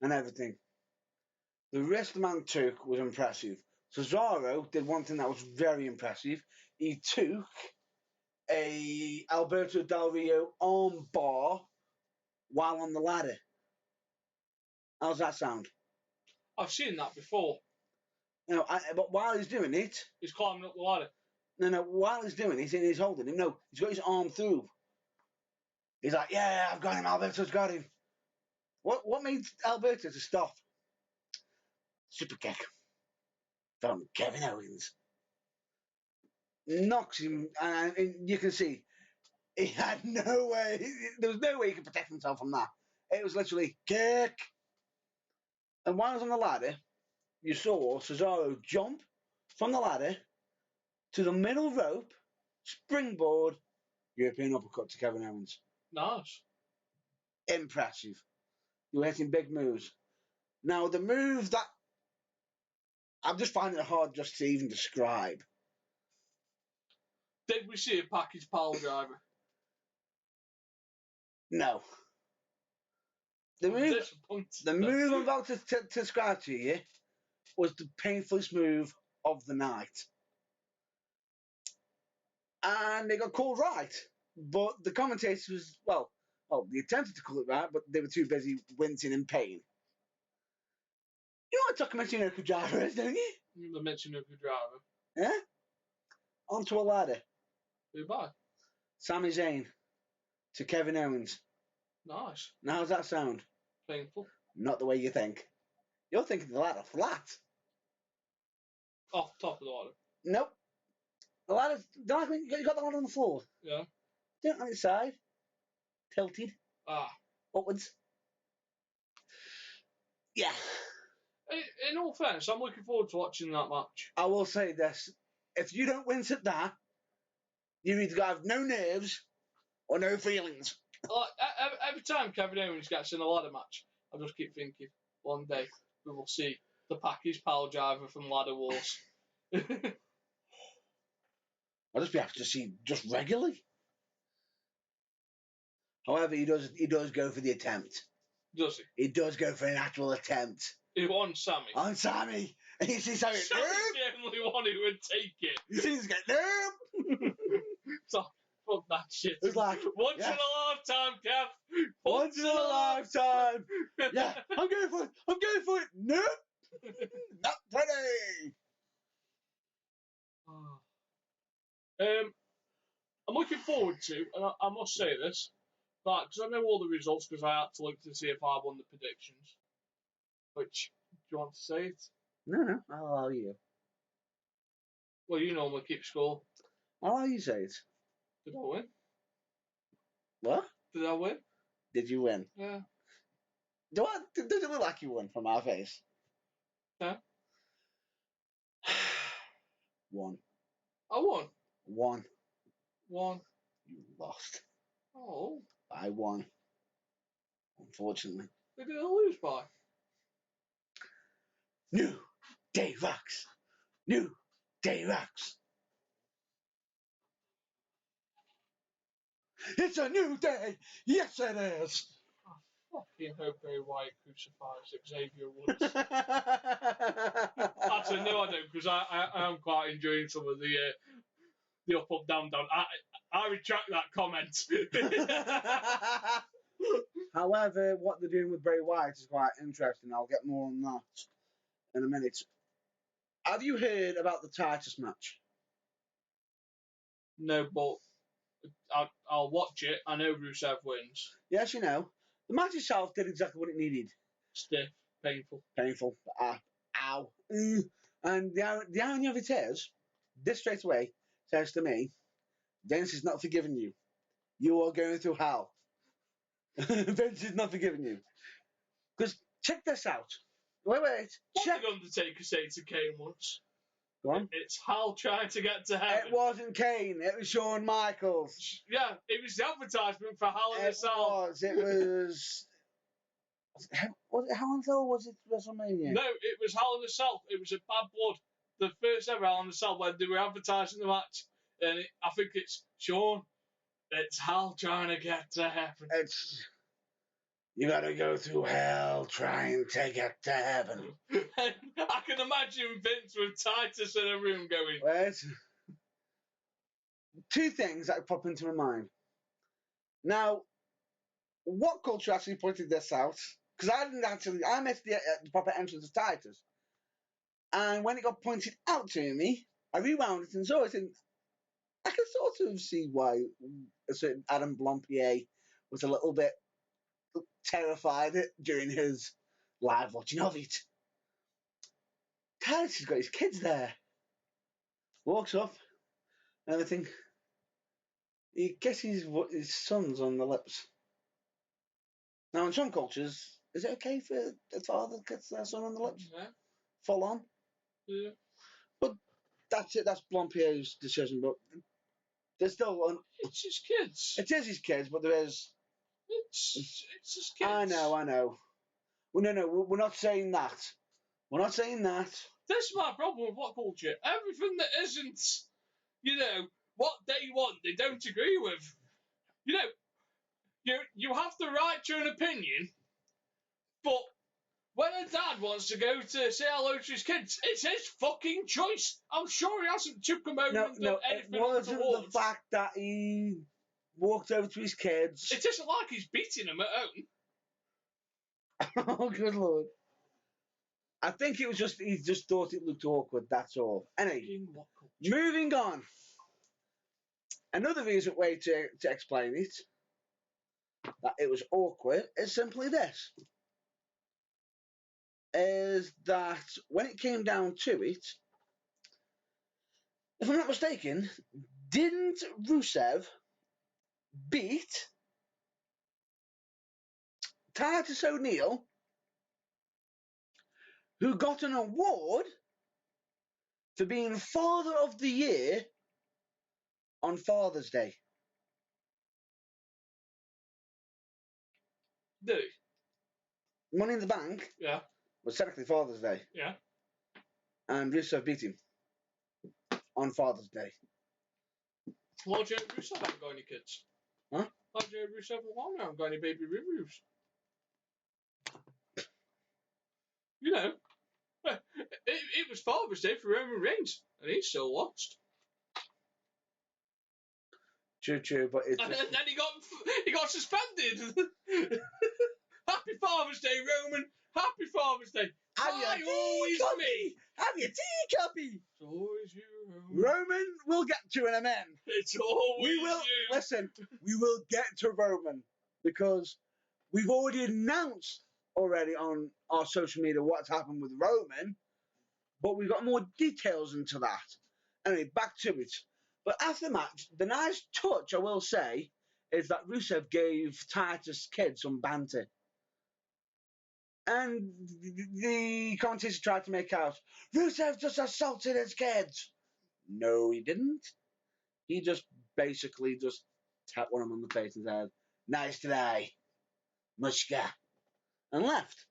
And everything. The risk the man took was impressive. Cesaro did one thing that was very impressive. He took a Alberto Del Rio arm bar while on the ladder. How's that sound? I've seen that before. But while he's doing it... He's climbing up the ladder. No, while he's doing it, he's holding him. No, he's got his arm through. He's like, yeah, I've got him, Alberto's got him. What made Alberto to stop? Super kick from Kevin Owens. Knocks him, and you can see he had no way. There was no way he could protect himself from that. It was literally kick. And while he was on the ladder, you saw Cesaro jump from the ladder to the middle rope, springboard, European uppercut to Kevin Owens. Nice. Impressive. You were hitting big moves. Now, the move that I'm just finding it hard just to even describe. Did we see a package pile driver? No. The move I'm about to describe to you was the painfulest move of the night. And they got called right. But the commentators was, well, they attempted to call it right, but they were too busy wincing in pain. You know what Takamichi Driver is, don't you? The Mitsunoku Driver. Yeah? Onto a ladder. Goodbye. Sami Zayn to Kevin Owens. Nice. Now, how's that sound? Painful. Not the way you think. You're thinking the ladder flat. Off the top of the ladder. Nope. The ladder, you got the ladder on the floor. Yeah. Do it on its side. Tilted. Upwards. Yeah. In all fairness, I'm looking forward to watching that match. I will say this. If you don't wince at that, you either have no nerves or no feelings. Like, every time Kevin Owens gets in a ladder match, I just keep thinking, one day we will see the Package Power Driver from Ladder Wars. I'll just be happy to see just regularly. However, he does go for the attempt. Does he? He does go for an actual attempt. He won Sammy. On Sammy. And you see Sammy, Sammy's the only one who would take it. You see this guy, nope. So, fuck that shit. It's like, once in a lifetime, Kev. Once in a lifetime. Yeah, I'm going for it. I'm going for it. Nope. Not today. I'm looking forward to, and I must say this, because I know all the results because I had to look to see if I won the predictions. Which, do you want to say it? No, I'll allow you. Well, you normally keep score. I'll allow you say it. Did I win? What? Did I win? Did you win? Yeah. Does it look like you won from our face? Yeah. One. I won. One. You lost. Oh. I won. Unfortunately. Who did I lose by? New Day Rocks. New Day Rocks. It's a new day. Yes, it is. I fucking hope Bray Wyatt crucifies Xavier Woods. Actually, no, I don't, because I am quite enjoying some of the up, down. I retract that comment. However, what they're doing with Bray Wyatt is quite interesting. I'll get more on that in a minute. Have you heard about the Titus match? No, but I'll watch it. I know Rusev wins. Yes, you know. The match itself did exactly what it needed. Stiff, painful. Painful. Ow. And the irony of it is, this straight away says to me, Vince is not forgiving you. You are going through hell. Vince is not forgiving you. Because check this out. Wait. What Check. did Undertaker say to Kane once? Go on. It's Hal trying to get to heaven. It wasn't Kane. It was Shawn Michaels. Yeah, it was the advertisement for Hell in a Cell. It was. Was it Hell in a Cell or was it WrestleMania? No, it was Hell in a Cell. It was a Bad Blood. The first ever Hell in a Cell when they were advertising the match. And I think it's Shawn. It's Hal trying to get to heaven. You gotta go through hell trying to get to heaven. I can imagine Vince with Titus in a room going. Wait. Two things that pop into my mind. Now, what culture actually pointed this out? Because I missed the proper entrance of Titus. And when it got pointed out to me, I rewound it and saw it, and I can sort of see why a certain Adam Blompier was a little bit terrified during his live watching of it. Titus has got his kids there. Walks up and everything. He kisses his sons on the lips. Now, in some cultures, is it okay for a father to kiss their son on the lips? Yeah. Full on? Yeah. But that's it. That's Blompier's decision. But there's still... It's his kids. It is his kids, but there is... It's his kids. I know. Well, no, we're not saying that. We're not saying that. That's my problem with what culture. Everything that isn't, what they want, they don't agree with. You have the right to an opinion, but when a dad wants to go to say hello to his kids, it's his fucking choice. I'm sure he hasn't took them over and done anything. It wasn't the fact that he walked over to his kids. It isn't like he's beating them at home. Oh, good lord. I think it was just, he just thought it looked awkward, that's all. Anyway, moving on. Another way to explain it, that it was awkward, is simply this. Is that when it came down to it, if I'm not mistaken, didn't Rusev beat Titus O'Neil, who got an award for being Father of the Year on Father's Day? Did he? Money in the Bank Yeah. was technically Father's Day, Yeah. and Rusev beat him on Father's Day. Well, Jay Rusev haven't got any kids. Huh? Well, Jay Rusev haven't got any baby Rurus. You know, it was Father's Day for Roman Reigns, and he still lost. True, but it's And just... then he got suspended. Happy Father's Day, Roman. Happy Father's Day. Have your always teacuppy. me. Have your teacuppy. It's always you, Roman. Roman will get to in a minute. It's always We will you. listen. We will get to Roman because we've already announced on our social media what's happened with Roman, but we've got more details into that. Anyway, back to it. But after the match, the nice touch I will say is that Rusev gave Titus Kid some banter. And the commentator tried to make out, Rusev just assaulted his kids. No, he didn't. He just basically just tapped one of them on the face and said, nice today, Mushka, and left.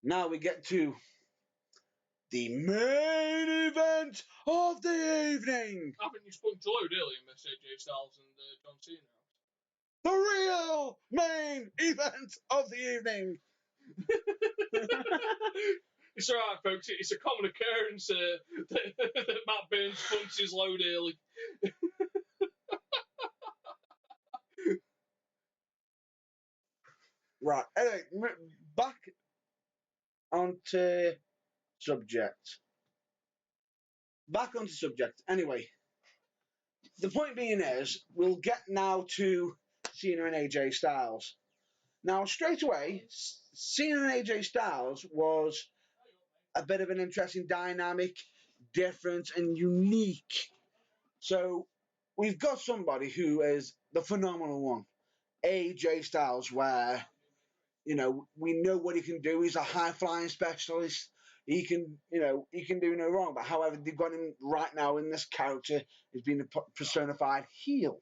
Now we get to the main event of the evening. I think you spun Joy really in this AJ Styles and John Cena. The real main event of the evening. It's alright, folks. It's a common occurrence that Matt Burns spuns his load early. Right. Anyway, back onto subject. Anyway, the point being is, we'll get now to Cena and AJ Styles. Now, straight away, Cena and AJ Styles was a bit of an interesting dynamic, different and unique. So, we've got somebody who is the phenomenal one, AJ Styles, where, you know, we know what he can do. He's a high-flying specialist. He can do no wrong. But however, they've got him right now in this character. He's been a personified heel.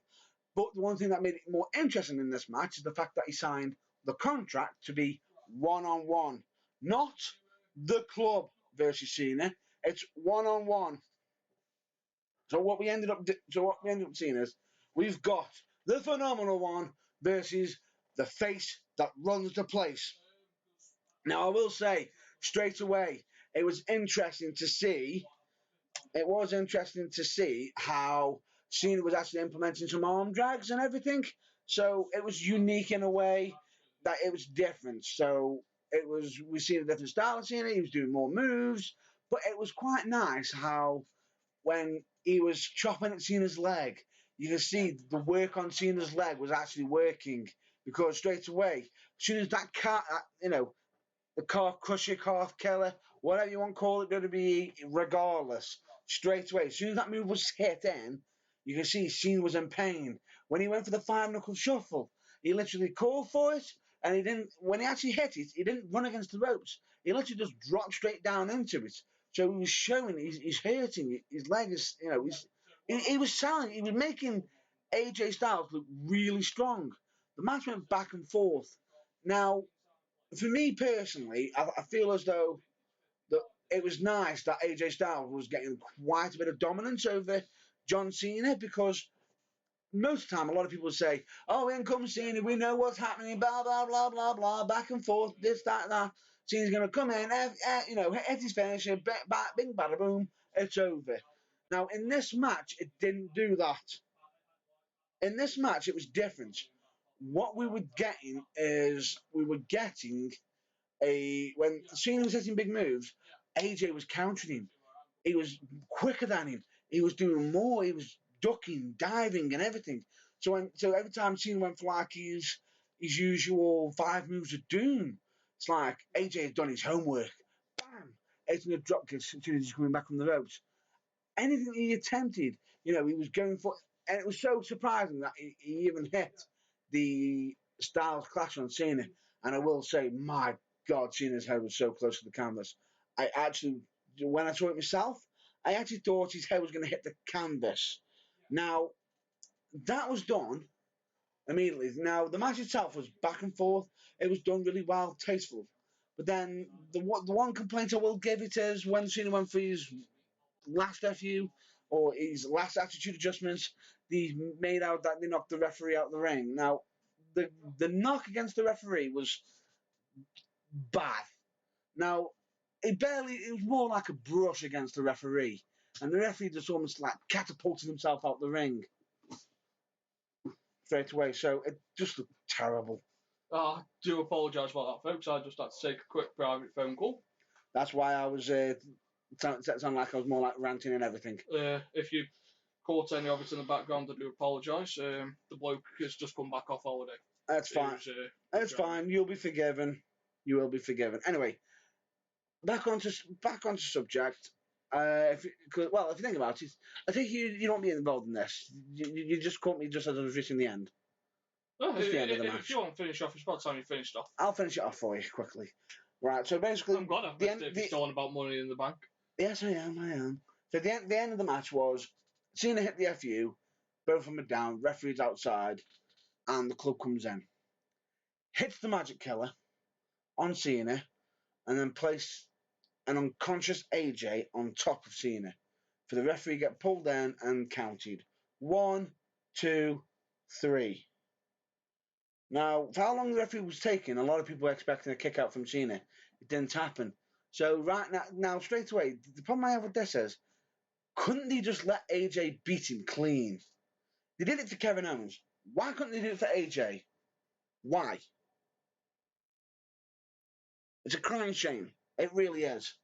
But the one thing that made it more interesting in this match is the fact that he signed the contract to be one-on-one, not the club versus Cena. It's one-on-one. So what we ended up seeing is we've got the phenomenal one versus the face that runs the place. Now I will say straight away, it was interesting to see how Cena was actually implementing some arm drags and everything. So it was unique in a way that it was different. So we've seen a different style of Cena. He was doing more moves, but it was quite nice how when he was chopping at Cena's leg, you can see the work on Cena's leg was actually working because straight away, as soon as that cat, the calf crusher, calf killer, whatever you want to call it, WWE, regardless, straight away, as soon as that move was hit in, you can see Cena was in pain. When he went for the five knuckle shuffle, he literally called for it, and he didn't. When he actually hit it, he didn't run against the ropes. He literally just dropped straight down into it. So he was showing he's hurting. His leg is, he was selling. He was making AJ Styles look really strong. The match went back and forth. Now, for me personally, I feel as though that it was nice that AJ Styles was getting quite a bit of dominance over John Cena because most of the time a lot of people say, oh, in comes Cena, we know what's happening, blah, blah, blah, blah, blah, back and forth, this, that. Cena's going to come in, hit his finisher, bing, bada, boom, it's over. Now, in this match, it didn't do that. In this match, it was different. What we were getting when Cena was hitting big moves, AJ was countering him. He was quicker than him. He was doing more. He was ducking, diving, and everything. So every time Cena went for like his usual 5 moves of doom, it's like AJ had done his homework. Bam! Hitting a dropkick as soon as he's coming back from the ropes. Anything he attempted, he was going for. And it was so surprising that he even hit the Styles Clash on Cena. And I will say, my God, Cena's head was so close to the canvas. When I saw it myself, I actually thought his head was going to hit the canvas. Now, that was done immediately. Now, the match itself was back and forth. It was done really well, tasteful. But then the one complaint I will give it is when Cena went for his last FU or his last attitude adjustments, they made out that they knocked the referee out of the ring. Now, the knock against the referee was bad. Now, it was more like a brush against the referee. And the referee just almost like catapulted himself out the ring straight away. So it just looked terrible. I do apologise about that, folks. I just had to take a quick private phone call. That's why I was sound like I was more like ranting and everything. If you caught any of it in the background, I do apologise. The bloke has just come back off holiday. That's fine. That's fine. You'll be forgiven. You will be forgiven. Anyway, back onto subject. If you think about it, I think you don't be involved in this. You just caught me just as I was reaching the end. Well, the end of the match. If you want to finish off, it's about time you finished off. I'll finish it off for you quickly. Right. So basically, I'm glad I've missed it if it's talking about Money in the Bank. Yes, I am. So the end of the match was Cena hit the FU, both of them are down, referee's outside, and the club comes in. Hits the Magic Killer on Cena, and then place an unconscious AJ on top of Cena. For the referee to get pulled in and counted. 1, 2, 3. Now, for how long the referee was taking, a lot of people were expecting a kick out from Cena. It didn't happen. So right now straight away, the problem I have with this is, couldn't they just let AJ beat him clean? They did it to Kevin Owens. Why couldn't they do it for AJ? Why? It's a crying shame. It really is.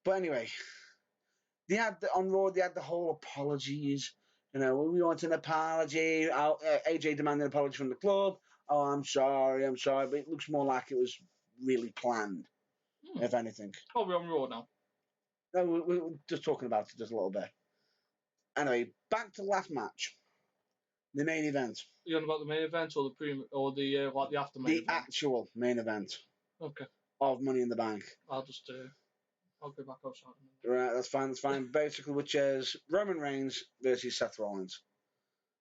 But anyway, on Raw, they had the whole apologies. You know, we want an apology. AJ demanded an apology from the club. Oh, I'm sorry. But it looks more like it was really planned, if anything. Oh, we're on Raw now. No, we're just talking about it just a little bit. Anyway, back to the last match. The main event. You on about the main event or the after main event? The actual main event. Okay. Of Money in the Bank. I'll go back outside. Right, that's fine. Basically, which is Roman Reigns versus Seth Rollins.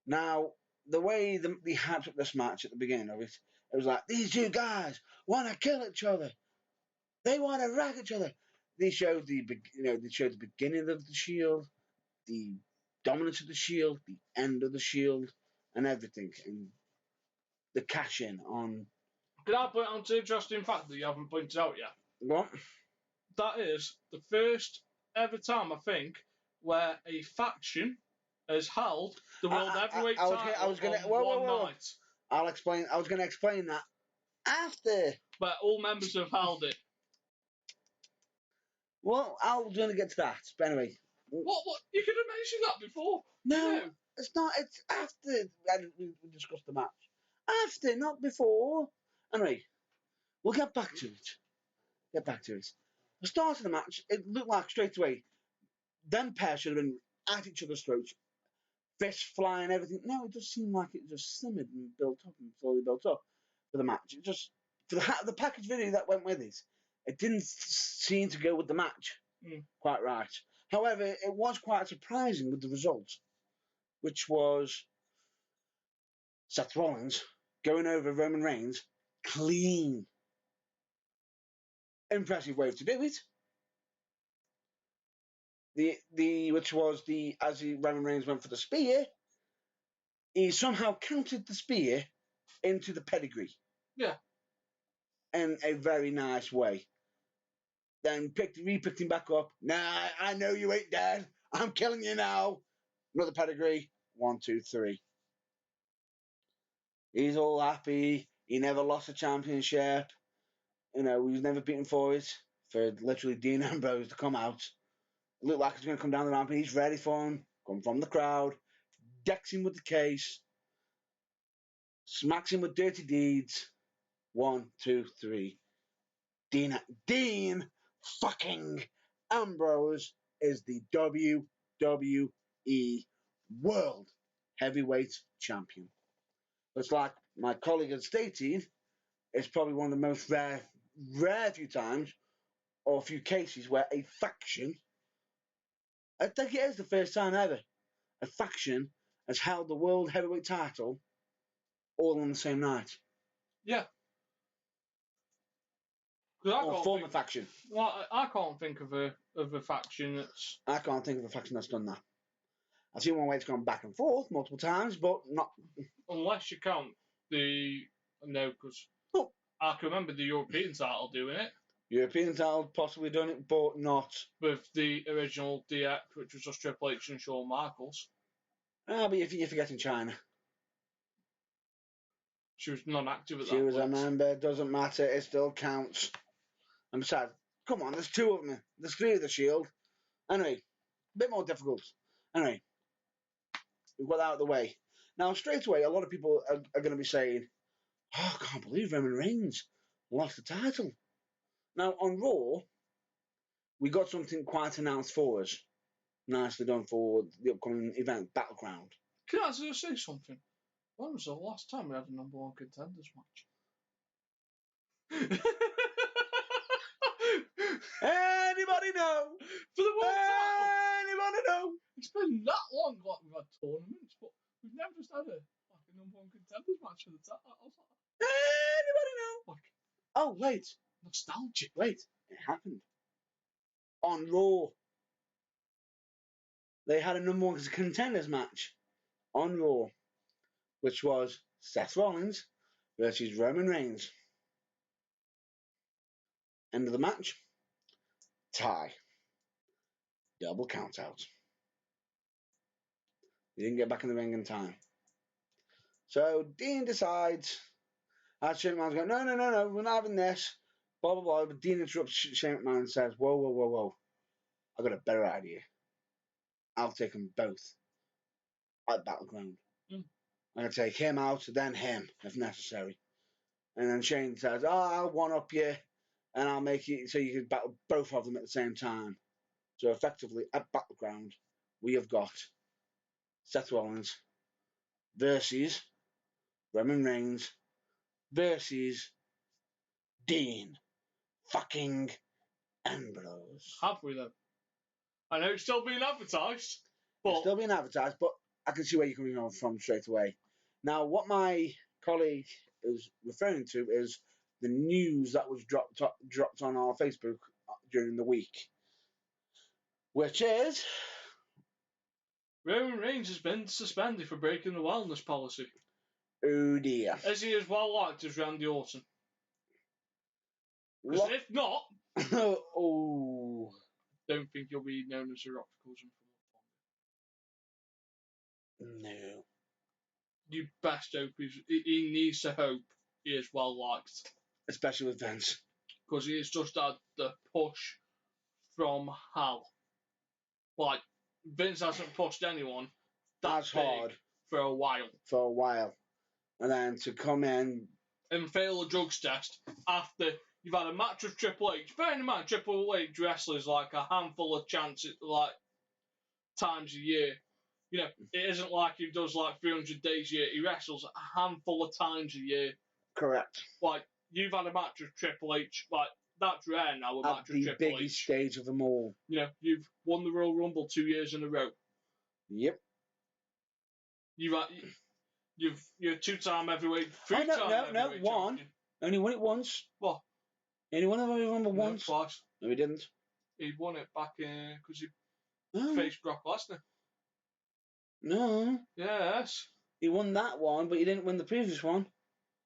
Now, the way they hyped up this match at the beginning of it, it was like, these two guys want to kill each other. They want to wreck each other. They showed the beginning of the Shield, the dominance of the Shield, the end of the Shield, and everything, and the cash in on. Can I point out an interesting fact that you haven't pointed out yet? What? That is the first ever time, I think, where a faction has held the World Heavyweight title on one night. I'll explain. I was going to explain that after. But all members have held it. Well, I was going to get to that. But anyway. What? You could have mentioned that before. No, it's not. It's after we discussed the match. After, not before. Anyway, we'll get back to it. The start of the match, it looked like straight away, them pairs should have been at each other's throats, fists flying, everything. No, it just seemed like it just simmered and built up and slowly built up for the match. It just, for the package video that went with it didn't seem to go with the match quite right. However, it was quite surprising with the result, which was Seth Rollins going over Roman Reigns clean. Impressive way to do it. Which was as Roman Reigns went for the spear, he somehow counted the spear into the pedigree. Yeah. In a very nice way. Then re-picked him back up. Nah, I know you ain't dead. I'm killing you now. Another pedigree. 1, 2, 3. He's all happy. He never lost a championship. You know, he was never beaten for it. For literally Dean Ambrose to come out. It looked like he's going to come down the ramp and he's ready for him. Come from the crowd. Decks him with the case. Smacks him with dirty deeds. 1, 2, 3. Dean fucking Ambrose is the WWE World Heavyweight Champion. It's like my colleague had stated, it's probably one of the most rare few times or few cases where a faction, I think it is the first time ever, a faction has held the World Heavyweight title all on the same night. Yeah. 'Cause I Or can't former think- faction. Well, I can't think of a faction that's. I can't think of a faction that's done that. I've seen one where it's gone back and forth multiple times, but not. Unless you count the. No, because Oh. I can remember the European title doing it European title possibly done it, but not. with the original DX, which was just Triple H and Shawn Michaels. But you're forgetting China. She was non-active at She that was a point. member, doesn't matter, it still counts. And besides, come on, there's two of them. There's three of the Shield. Anyway, a bit more difficult. Anyway, we've got that out of the way. Now, straight away, a lot of people are going to be saying, oh, I can't believe Roman Reigns lost the title. Now, on Raw, we got something quite announced for us. Nicely done for the upcoming event, Battleground. Can I say something? When was the last time we had a number one contenders match? Anybody know? For the world title? Anybody know? It's been that long, like we've had tournaments, but we've never just had a number one contenders match for the title. I was like, Anybody know? like Oh, wait. nostalgic. Wait. It happened. On Raw. They had a number one contenders match on Raw, which was Seth Rollins versus Roman Reigns. End of the match. Tie. Double count out. He didn't get back in the ring in time. So Dean decides, as Shane McMahon's going, no, we're not having this. Blah, blah, blah. But Dean interrupts Shane McMahon and says, whoa. I've got a better idea. I'll take them both at Battleground. I'm going to take him out, then him, if necessary. And then Shane says, I'll one-up you, and I'll make it so you can battle both of them at the same time. So effectively, at Battleground, we have got Seth Rollins versus Roman Reigns versus Dean fucking Ambrose. Have we though? I know it's still being advertised, but It's still being advertised, but I can see where you're coming from straight away. Now, what my colleague is referring to is the news that was dropped on our Facebook during the week, which is Roman Reigns has been suspended for breaking the wellness policy. oh dear. As he is well liked as Randy Orton. Because if not, Oh. don't think he'll be known as a Rock's cousin for much longer. No. You best hope he needs to hope he is well liked. Especially with Vince. Because he has just had the push from hell. Like, Vince hasn't pushed anyone that As big hard for a while. And then to come in. And fail a drugs test after you've had a match with Triple H. Bearing in mind, Triple H wrestlers like a handful of chances, like times a year. You know, it isn't like he does like 300 days a year. He wrestles a handful of times a year. Correct. Like, you've had a match with Triple H. Like, that's rare now, a match with Triple H. At the biggest stage of them all. You know, you've won the Royal Rumble 2 years in a row. Yep. You're two-time heavyweight, No, heavyweight one. champion. Only won it once. What? Only won the Royal Rumble No, once. twice. No, he didn't. He won it back because he No. faced Brock Lesnar. No. Yes. He won that one, but he didn't win the previous one.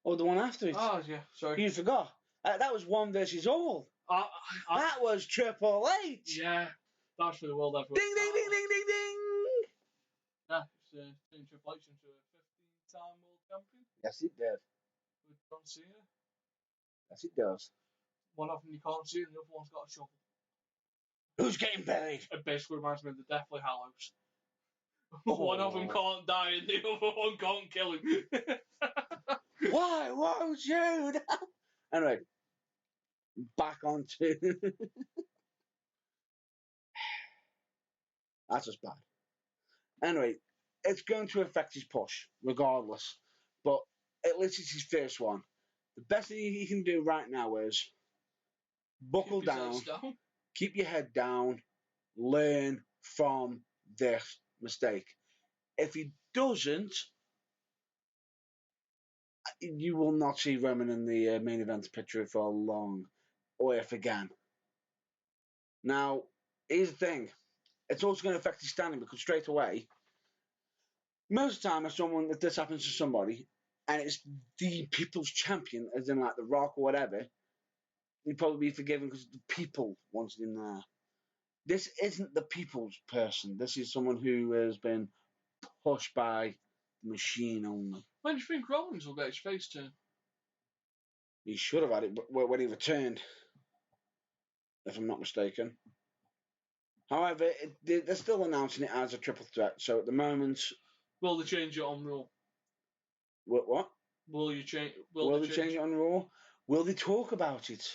Or the one after it. Oh, yeah, sorry. You forgot. That was one versus all. That was Triple H. Yeah, that's for the World Heavyweight. Ding, ding, ding, ding, ding, ding. Yeah, it's turning Triple H into a 15-time world champion Yes, it did. with John Cena. Yes, it does. One of them you can't see, and the other one's got a shovel. Who's getting paid? It basically reminds me of the Deathly Hallows. Oh. One of them can't die, and the other one can't kill him. Why won't you? Anyway, back onto. That's just bad. Anyway, it's going to affect his push, regardless. But at least it's his first one. The best thing he can do right now is buckle Keep his down, head down. keep your head down, learn from this mistake. If he doesn't, you will not see Roman in the main event picture for long, or if again. Now, here's the thing. It's also going to affect his standing because straight away, most of the time, if this happens to somebody, and it's the people's champion, as in like The Rock or whatever, he'd probably be forgiven because the people wanted him there. This isn't the people's person. This is someone who has been pushed by the machine only. When do you think Rollins will get his face turn? He should have had it when he returned, if I'm not mistaken. However, they're still announcing it as a triple threat. So at the moment, will they change it on Raw? What? Will you change? Will they change it on Raw? Will they talk about it?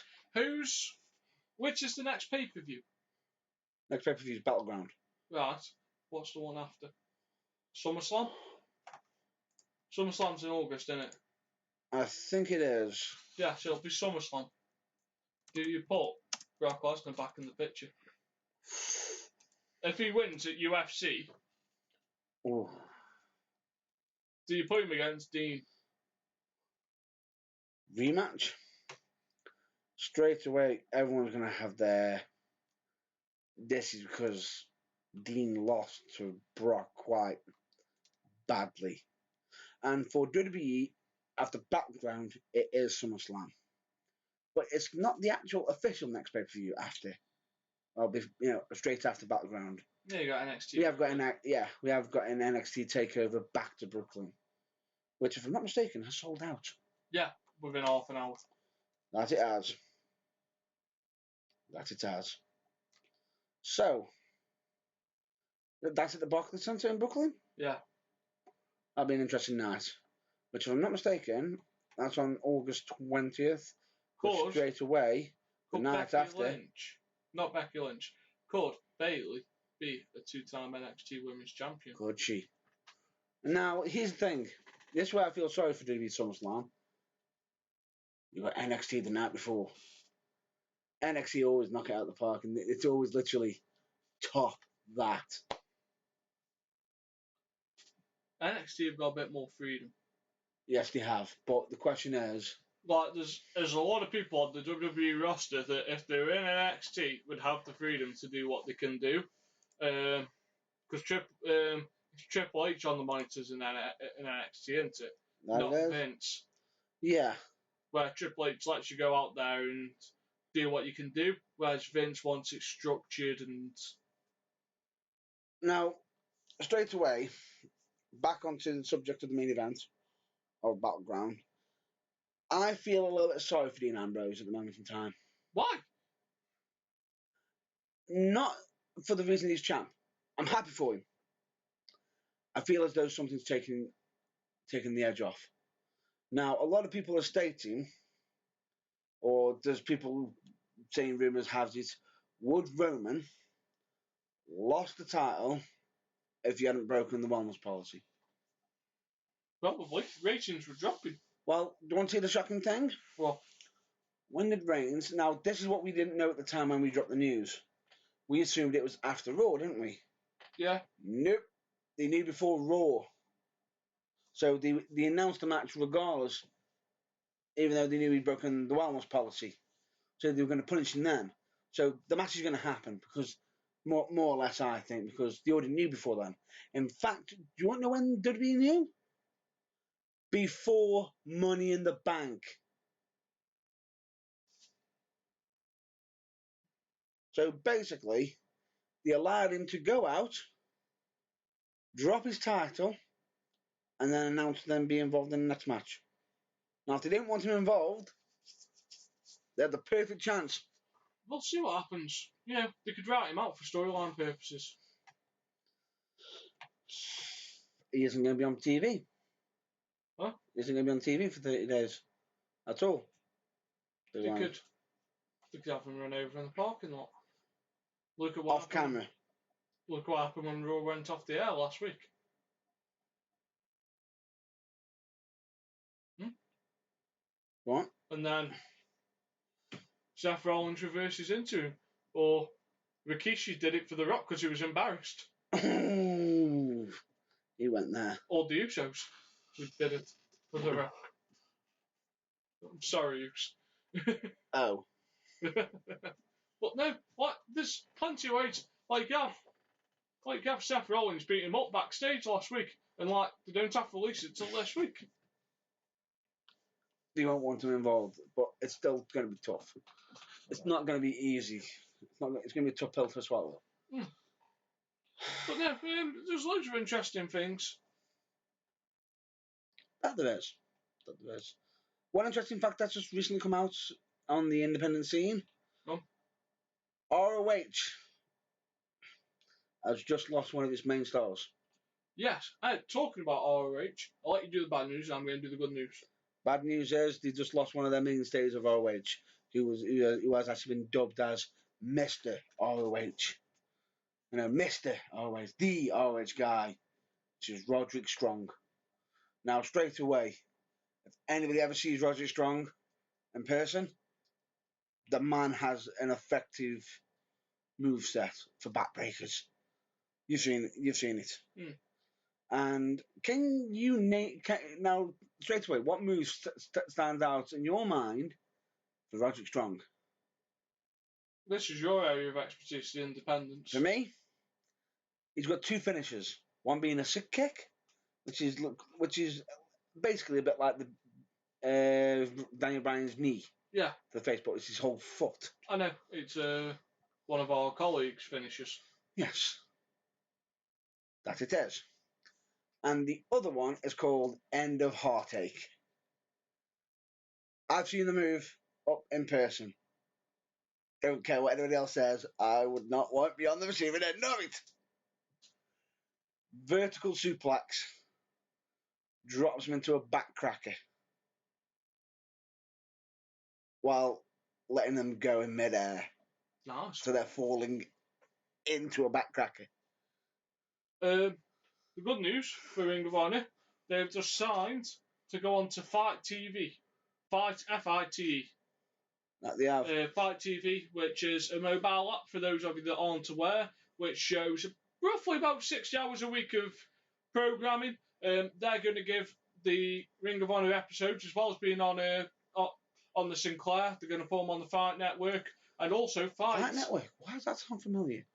Which is the next pay-per-view? Next pay-per-view is Battleground. Right. What's the one after? SummerSlam? SummerSlam's in August, isn't it? I think it is. Yeah, so it'll be SummerSlam. Do you put Brock Lesnar back in the picture? If he wins at UFC, ooh, do you put him against Dean? Rematch? Straight away, everyone's going to have their... This is because Dean lost to Brock quite badly. And for WWE, after Battleground, it is SummerSlam. But it's not the actual official next pay-per-view after. Or be, straight after Battleground. Yeah, you got NXT. We have got an NXT takeover back to Brooklyn, which, if I'm not mistaken, has sold out. Yeah, within half an hour. That it has. So, that's at the Barclays Centre in Brooklyn? Yeah. That'll be an interesting night. Which, if I'm not mistaken, that's on August 20th. Straight away, the night after. Lynch, not Becky Lynch, could Bayley be a two-time NXT Women's Champion? Could she? Now, here's the thing. This is where I feel sorry for WWE SummerSlam. You got NXT the night before. NXT always knock it out of the park, and it's always literally top that. NXT have got a bit more freedom. Yes, they have. But the question is... Like, there's a lot of people on the WWE roster that, if they're in NXT, would have the freedom to do what they can do. Because Triple H on the monitors in NXT, isn't it? Not Vince. Yeah. Where Triple H lets you go out there and do what you can do, whereas Vince wants it structured and... Now, straight away, back onto the subject of the main event, of Battleground, I feel a little bit sorry for Dean Ambrose at the moment in time. Why? Not for the reason he's champ. I'm happy for him. I feel as though something's taking the edge off. Now, a lot of people are stating, or there's people saying rumours have it, would Roman lost the title if he hadn't broken the wellness policy? Probably. Ratings were dropping. Well, do you want to see the shocking thing? What? When did Reigns... Now, this is what we didn't know at the time when we dropped the news. We assumed it was after Raw, didn't we? Yeah. Nope. They knew before Raw. So they announced the match regardless, even though they knew he'd broken the wellness policy. So they were going to punish him then. So the match is going to happen because, more or less, I think, because they already knew before then. In fact, do you want to know when WWE knew? Before Money in the Bank. So basically, they allowed him to go out, drop his title, and then announce them be involved in the next match. Now, if they didn't want him involved, they had the perfect chance. We'll see what happens. Yeah, they could write him out for storyline purposes. He isn't going to be on TV. Huh? He isn't going to be on TV for 30 days. At all. They could have him run over in the parking lot. Look at what off camera. Look what happened when Raw went off the air last week. What? And then Seth Rollins reverses into him. Or Rikishi did it for The Rock because he was embarrassed. He went there. Or the Usos, who did it. Whatever. I'm sorry, Us. Oh. But no, there's plenty of ways. Like Seth Rollins beat him up backstage last week, and they don't have to release it till this week. They won't want him involved, but it's still going to be tough. It's not going to be easy. It's going to be a tough pill to swallow. But no, there's loads of interesting things. That there is. One interesting fact that's just recently come out on the independent scene. ROH has just lost one of its main stars. Yes, talking about ROH, I'll let you do the bad news, and I'm going to do the good news. Bad news is they just lost one of their mainstays of ROH, who has actually been dubbed as Mr. ROH. Mr. ROH, the ROH guy, which is Roderick Strong. Now, straight away, if anybody ever sees Roderick Strong in person, the man has an effective moveset for backbreakers. You've seen it. And can you name now straight away what move stands out in your mind for Roderick Strong? This is your area of expertise, the independence. For me, he's got two finishes. One being a sick kick, which is basically a bit like the Daniel Bryan's knee. Yeah. For the face, but it's his whole foot. I know. It's one of our colleagues' finishes. Yes. That it is. And the other one is called End of Heartache. I've seen the move up in person. Don't care what anybody else says. I would not want to be on the receiving end of it. Vertical suplex. Drops him into a back cracker. While letting them go in midair. Nice. So they're falling into a back cracker. The good news for Ring of Honor, they've just signed to go on to Fight TV. Fight, F-I-T-E. That they have. Fight TV, which is a mobile app for those of you that aren't aware, which shows roughly about 60 hours a week of programming. They're going to give the Ring of Honor episodes, as well as being on the Sinclair, they're going to put them on the Fight Network, and also Fight Network? Why does that sound familiar?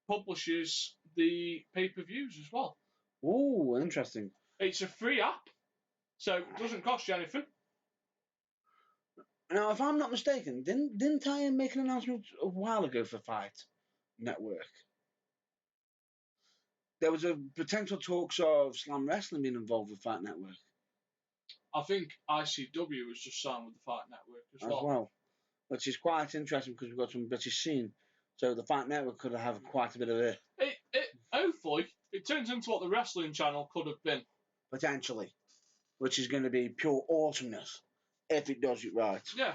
Publishes the pay-per-views as well. Ooh, interesting. It's a free app, so it doesn't cost you anything. Now, if I'm not mistaken, didn't I make an announcement a while ago for Fight Network? There was a potential talks of Slam Wrestling being involved with Fight Network. I think ICW was just signed with the Fight Network as well. Which is quite interesting because we've got some British scene. So the Fight Network could have quite a bit of a... Hopefully, it turns into what the Wrestling Channel could have been. Potentially. Which is going to be pure awesomeness if it does it right. Yeah.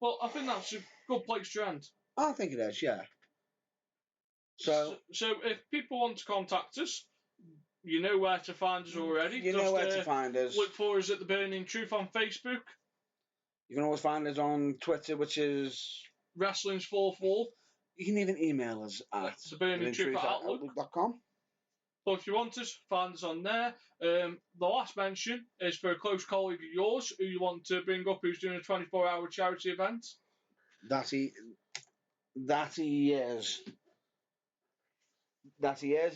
Well, I think that's a good place to end. I think it is, yeah. So if people want to contact us, you know where to find us already. You know where to find us. Look for us at The Burning Truth on Facebook. You can always find us on Twitter, which is... Wrestling's Fourth Wall. You can even email us at theburningtruth@outlook.com. But if you want us, find us on there. The last mention is for a close colleague of yours who you want to bring up, who's doing a 24-hour charity event. That he is.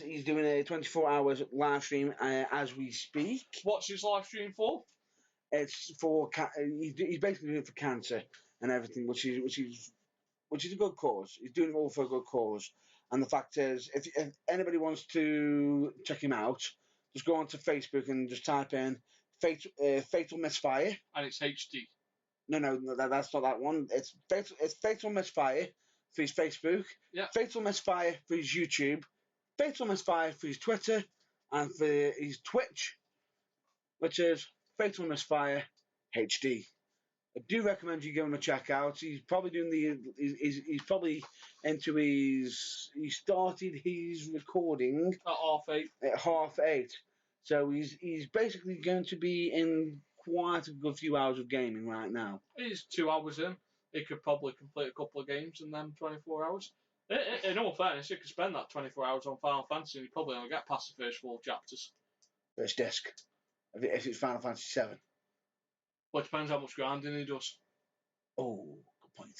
He's doing a 24 hours live stream as we speak. What's his live stream for? It's for he's basically doing it for cancer and everything, which is a good cause. He's doing it all for a good cause. And the fact is, if anybody wants to check him out, just go onto Facebook and just type in Fatal Misfire. And it's HD. No, that's not that one. It's Fatal Misfire for his Facebook. Yeah. Fatal Misfire for his YouTube. Fatal Misfire for his Twitter and for his Twitch, which is Fatal Misfire HD. I do recommend you give him a check out. He's probably doing he's probably into he started his recording at 8:30. So he's basically going to be in quite a good few hours of gaming right now. He's 2 hours in. He could probably complete a couple of games in them 24 hours. In all fairness, you could spend that 24 hours on Final Fantasy and you probably only get past the first 4 chapters. First disc. If it's Final Fantasy VII. Well, it depends how much grinding he does. Oh, good point.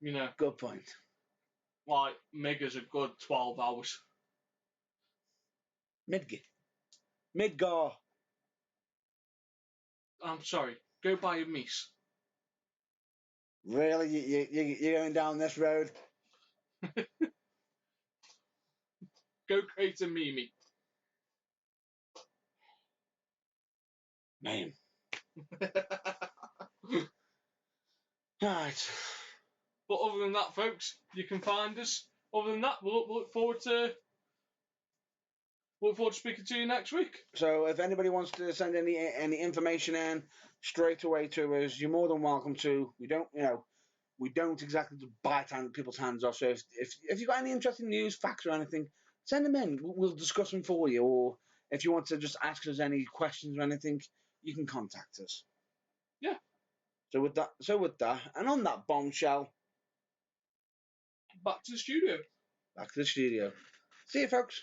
You know, Good point. like, Mega's a good 12 hours. Midgar. I'm sorry, go buy a Mies. Really? You're going down this road? Go create a Mimi. Man. Right. But other than that, folks, you can find us. Other than that, we'll look forward to speaking to you next week. So if anybody wants to send any information in straight away to us, you're more than welcome to. We don't exactly bite people's hands off. So if you've got any interesting news, facts, or anything, send them in. We'll discuss them for you. Or if you want to just ask us any questions or anything, you can contact us. Yeah. So with that, and on that bombshell, back to the studio. See you, folks.